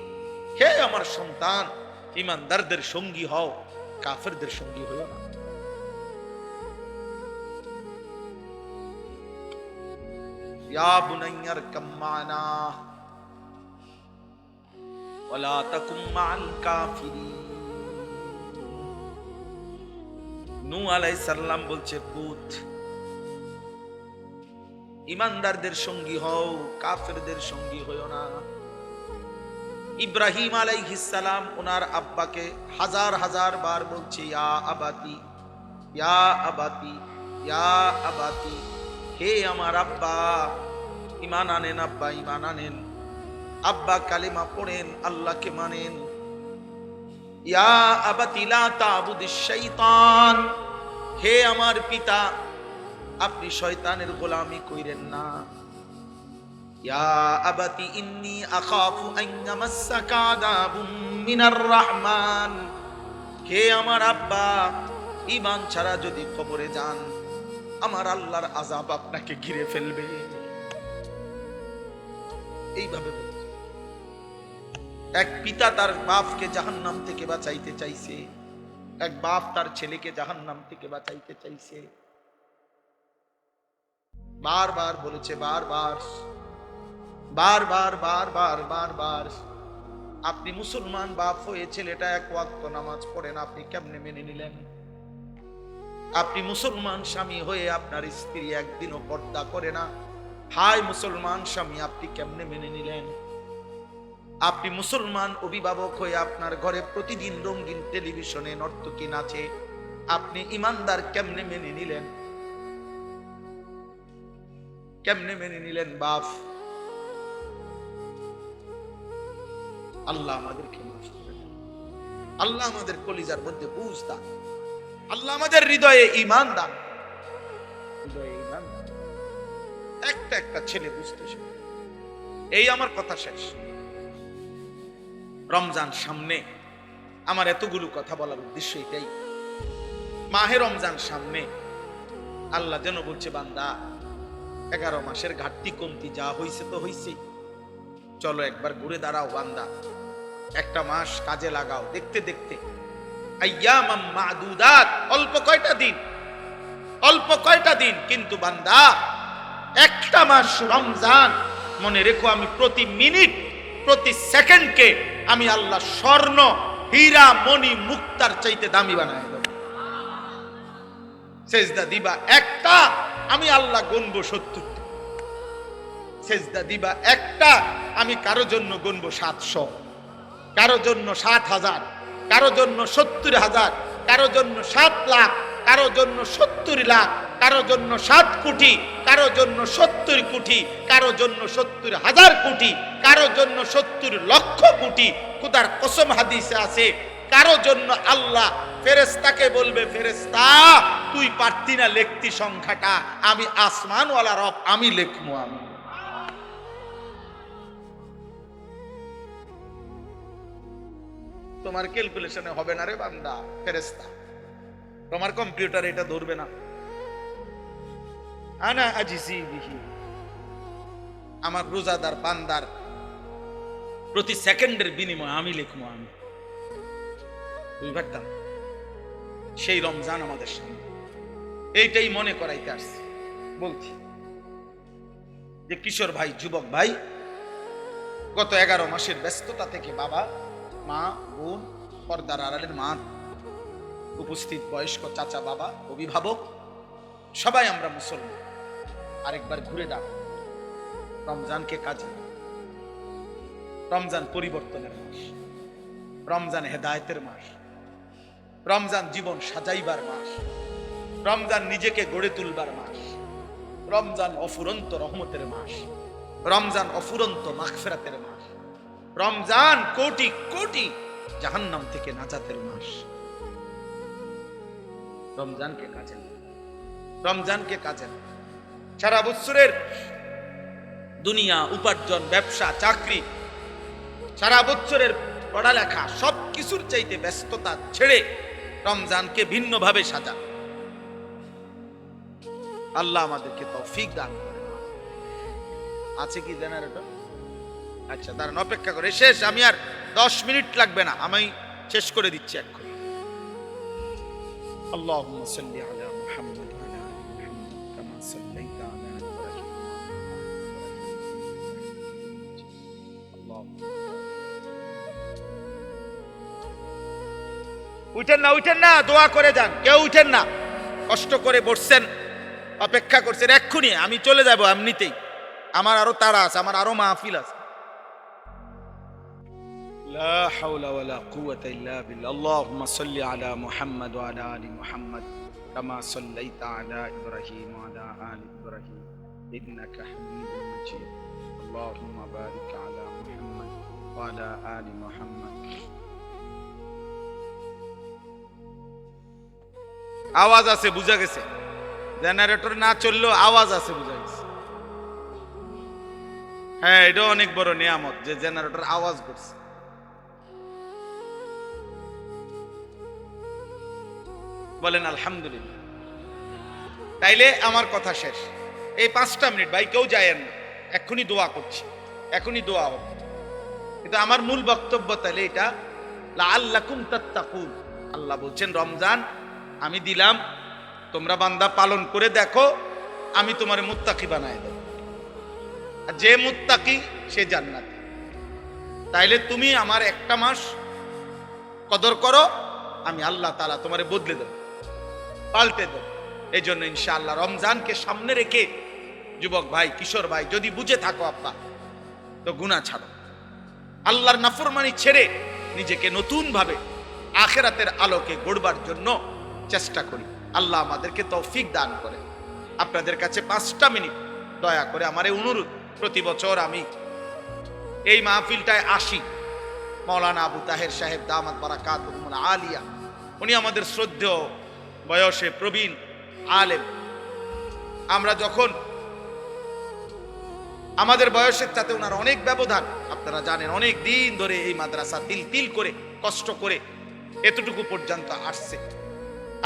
হে আমার সন্তান, ঈমানদারদের সঙ্গী হও, কাফেরদের সঙ্গী হইও না। ইয়া বুনাইয়ার কাম মা'ানা ওয়ালা তাকুম মা'আল কাফিরিন। নূহ আলাইহিস সালাম বলছে, পুত, ঈমানদারদের সঙ্গী হও, কাফেরদের সঙ্গী হইও না। ইব্রাহিম আলাইহিস সালাম ওনার আব্বাকে হাজার হাজার বার বলছে, ইয়া আবাতি, ইয়া আবাতি, ইয়া আবাতি, হে আমার আব্বা, ঈমান আনেন আব্বা, ঈমান আনেন। আব্বা কালিমা পড়েন, আল্লাহকে মানেন। ইয়া আবাতি লা তা'বুদিশ শাইতান, হে আমার পিতা, আপনি শয়তানের গোলামি কইরেন না। ইয়া আবাতি ইন্নী আখাফু আন ইয়ামাসসাকা আযাবুম মিনার রাহমান, হে আমার আব্বা, ঈমান ছাড়া যদি কবরে যান, আমার আল্লাহর আযাব আপনাকে ঘিরে ফেলবে। এইভাবে এক পিতা তার বাপকে জাহান্নাম থেকে বাঁচাইতে চাইছে, এক বাপ তার ছেলেকে জাহান্নাম থেকে বাঁচাইতে চাইছে। বারবার বলেছে, বারবার বারবার বারবার বারবার, আপনি মুসলমান বাপ হয়ে ছেলেটা এক ওয়াক্ত নামাজ পড়ে না, আপনি কেমনে মেনে নিলেন? আপনি মুসলমান স্বামী হয়ে আপনার স্ত্রী একদিনও পর্দা করে না, হায় মুসলমান স্বামী, আপনি কেমনে মেনে নিলেন? আপনি মুসলমান অভিভাবক হয়ে আপনার ঘরে প্রতিদিন রঙিন টেলিভিশনে নর্তকী নাচে, আপনি ঈমানদার কেমনে মেনে নিলেন? কেমনে মেনে নিলেন বাপ? আল্লাহ আমাদেরকে মাফ করে দেন। আল্লাহ আমাদের কলিজার মধ্যে বুঝ দান, আল্লাহ আমাদের হৃদয়ে ঈমান দান, হৃদয়ে ঈমান দান। একটা একটা ছেলে বুঝতে শিখে। এই আমার কথা শেষ। রমজান সামনে, আমার এতগুলো কথা বলার উদ্দেশ্য এটাই। মাহে রমজান সামনে, আল্লাহ যেন বলছে, বান্দা 11 মাসের ঘাটতি কমতি যা হইছে তো হইছে, চলো একবার ঘুরে দাঁড়াও বান্দা, একটা মাস কাজে লাগাও। দেখতে দেখতে আইয়ামাম মা'দুদাত, অল্প কয়টা দিন, অল্প কয়টা দিন, কিন্তু বান্দা একটা মাস রমজান, মনে রেখো আমি প্রতি মিনিট প্রতি সেকেন্ডকে আমি আল্লাহ স্বর্ণ হীরা মণি মুক্তার চাইতে দামি বানায় দেব। সেজদা দিবা একটা, আমি আল্লাহ গুনবো 70। সেজদা দিবা একটা, আমি কারো জন্য গুনবো 700, কারো জন্য 70,000, কারো জন্য 70,000, কারো জন্য 7 লাখ, কারো জন্য 70 লাখ, কারো জন্য 7 কোটি, কারো জন্য 70 কোটি, কারো জন্য 70,000 কোটি, কারো জন্য 70 লক্ষ কোটি। খোদার কসম হাদিসে আছে, কারো জন্য আল্লাহ ফেরেশতাকে বলবে, ফেরেশতা তুই পারতি না লিখতি সংখ্যাটা, আমি আসমানওয়ালা রব, আমি লিখবো। আমি তোমার ক্যালকুলেশনে হবে না রে বান্দা, ফেরেশতা তোমার কম্পিউটার এটা ধরবে না। আনা আজিজি বিহি, আমার রোজাদার বান্দার প্রতি সেকেন্ডের বিনিময়ে আমি লিখবো। আমি বুঝবারতাম সেই রমজান আমাদের সামনে, এইটাই মনে করাইতে আসছে। বলছি যে কিশোর ভাই, যুবক ভাই, গত 11 মাসের ব্যস্ততা থেকে বাবা মা বোন, পর্দার আড়ালের মা, উপস্থিত বয়স্ক চাচা বাবা, অভিভাবক, সবাই আমরা মুসলমান। আরেকবার ঘুরে দাও, রমজানকে কাজে, রমজান পরিবর্তনের মাস। রমজান হেদায়েতের মাস, রমজান জীবন সাজাইবার মাস, রমজান নিজেকে গড়ে তুলবার মাস, রমজান অফুরন্ত রহমতের মাস, রমজান অফুরন্ত মাগফিরাতের মাস, রমজান কোটি কোটি জাহান্নাম থেকে নাজাতের মাস। রমজানকে কাজে লাগান, রমজানকে কাজে লাগান। সারা বছরের দুনিয়া, উপার্জন, ব্যবসা, চাকরি, সারা বছরের পড়ালেখা সবকিছুর চাইতে ব্যস্ততা ছেড়ে রমজানকে ভিন্নভাবে সাজান। আল্লাহ আমাদেরকে তৌফিক দান করেন। আছে কি জেনারেটর? আচ্ছা, দাঁড়ান, অপেক্ষা করে শেষ। আমি আর 10 মিনিট লাগবে না, আমি শেষ করে দিচ্ছি এখন। আল্লাহুম্মা সাল্লি আলা মুহাম্মাদ ওয়া আলা আলি মুহাম্মাদ কামা সাল্লাইতা আলা ইব্রাহিম। উঠেন না, উঠেন না, দোয়া করে যান। কেউ উঠেন না, কষ্ট করে বসছেন, অপেক্ষা করছেন। এক্ষুনি আমি চলে যাব এমনিতেই, আমার আরো তাড়া আছে, আমার আরো মাহফিল আছে। লা হাওলা ওয়ালা কুওয়াতা ইল্লা বিল্লাহ। আল্লাহুম্মা সাল্লি আলা মুহাম্মাদ ওয়া আলা আলি মুহাম্মাদ কামা সাল্লাইতা আলা ইব্রাহিম ওয়া আলা আলি ইব্রাহিম ইন্নাকা হামিদুম মাজিদ। আল্লাহুম্মা বারিক আলা মুহাম্মাদ ওয়া আলা আলি মুহাম্মাদ। আওয়াজ আছে, বুঝা গেছে। জেনারেটর না চললেও আওয়াজ আছে, বুঝা গেছে। হ্যাঁ, এটা অনেক বড় নিয়ামত যে জেনারেটর আওয়াজ করছে। বলেন আলহামদুলিল্লাহ। তাইলে আমার কথা শেষ। এই 5টা মিনিট ভাই কেউ যায়েন না, এক্ষুনি দোয়া করছি, এখনই দোয়া হবে। কিন্তু আমার মূল বক্তব্য তাইলে এটা, লাআল্লাকুম তাত্তাকুন। আল্লাহ বলছেন রমজান আমি দিলাম, তোমরা বান্দা পালন করে দেখো, আমি তোমার মুত্তাকি বানায় দেব। আর যে মুত্তাকি সে জান্নাত। তাইলে তুমি আমার একটা মাস কদর করো, আমি আল্লাহ তাআলা তোমারে বদলে দেব, পাল্টে দেব। এই জন্য ইনশাআল্লাহ রমজানকে সামনে রেখে যুবক ভাই, কিশোর ভাই, যদি বুঝে থাকো আব্বা, তো গুনাহ ছাড়ো, আল্লাহর নাফরমানি ছেড়ে নিজেকে নতুন ভাবে আখিরাতের আলোকে গড়বার জন্য চেষ্টা করি। আল্লাহ আমাদেরকে তৌফিক দান করে। আপনাদের কাছে 5টা মিনিট দয়া করে আমার এই অনুরোধ, প্রতি বছর আমি এই মাহফিলটায় আসি। মাওলানা আবু তাহের সাহেব দামাত বারাকাতুহুল আলিয়া, উনি আমাদের শ্রদ্ধেয়, বয়সে প্রবীণ আলেম। আমরা যখন, আমাদের বয়সের সাথে ওনার অনেক ব্যবধান, আপনারা জানেন, অনেক দিন ধরে এই মাদ্রাসা তিল তিল করে কষ্ট করে এতটুকু পর্যন্ত আসছে।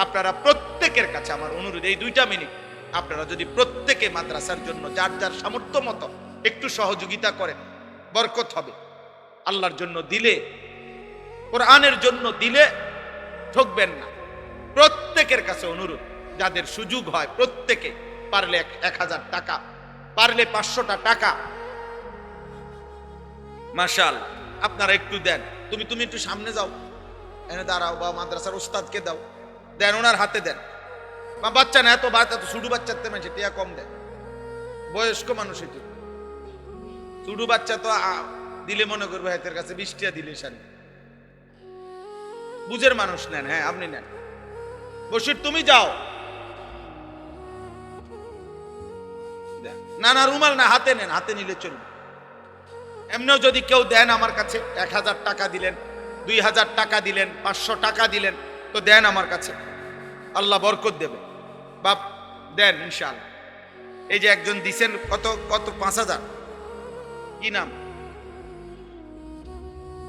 আপনারা প্রত্যেকের কাছে আমার অনুরোধ, এই 2টা মিনিট আপনারা যদি প্রত্যেকে মাদ্রাসার জন্য যার যার সামর্থ্য মতো একটু সহযোগিতা করেন, বরকত হবে। আল্লাহর জন্য দিলে, কোরআনের জন্য দিলে ঠকবেন না। প্রত্যেকের কাছে অনুরোধ, যাদের সুযোগ হয় প্রত্যেকে পারলে 1000 টাকা, পারলে 500টা টাকা, মাশাআল্লাহ আপনারা একটু দেন। তুমি একটু সামনে যাও, এনে দাঁড়াও, বা মাদ্রাসার উস্তাদকে দাও, দেন, ওনার হাতে দেন। বা বাচ্চা না, এত ছোট বাচ্চার তেমন টিয়া কম দেন, বয়স্ক মানুষ। একটু ছোট বাচ্চা তো দিলে মনে করবে হাতের কাছে 20 টাকা দিলে সারি। বুঝের মানুষ নেন। হ্যাঁ, আপনি নেন। বশির তুমি যাও, না না রুমাল না, হাতে নেন, হাতে নিলে চলবে। এমনিও যদি কেউ দেন আমার কাছে, 1000 টাকা দিলেন, 2000 টাকা দিলেন, 500 টাকা দিলেন, তো দেন আমার কাছে, আল্লাহ বরকত দেবে। বাপ দেন ইনশাআল্লাহ। এই যে একজন দিছেন, কত 5000, কি নাম?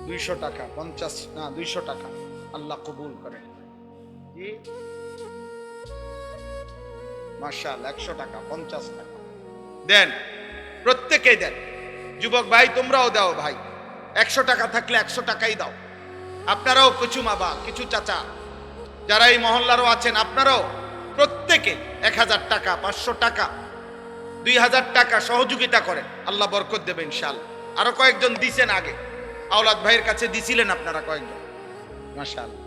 200 টাকা, 50 না 200 টাকা, আল্লাহ কবুল করেন। জি মাশাআল্লাহ, 100 টাকা, 50 টাকা দেন, প্রত্যেকেই দেন। যুবক ভাই তোমরাও দাও ভাই, 100 টাকা থাকলে 100 টাকাই দাও। আপনারাও কিছু মাবা, কিছু চাচা যারা এই মহল্লারও আছেন, আপনারাও প্রত্যেকে 1000 টাকা, 500 টাকা, 2000 টাকা সহযোগিতা করেন, আল্লাহ বরকত দেবে ইনশাআল্লাহ। আরো কয়েকজন দিছেন আগে, আওলাদ ভাইয়ের কাছে দিছিলেন আপনারা কয়েকজন, মাশাআল্লাহ।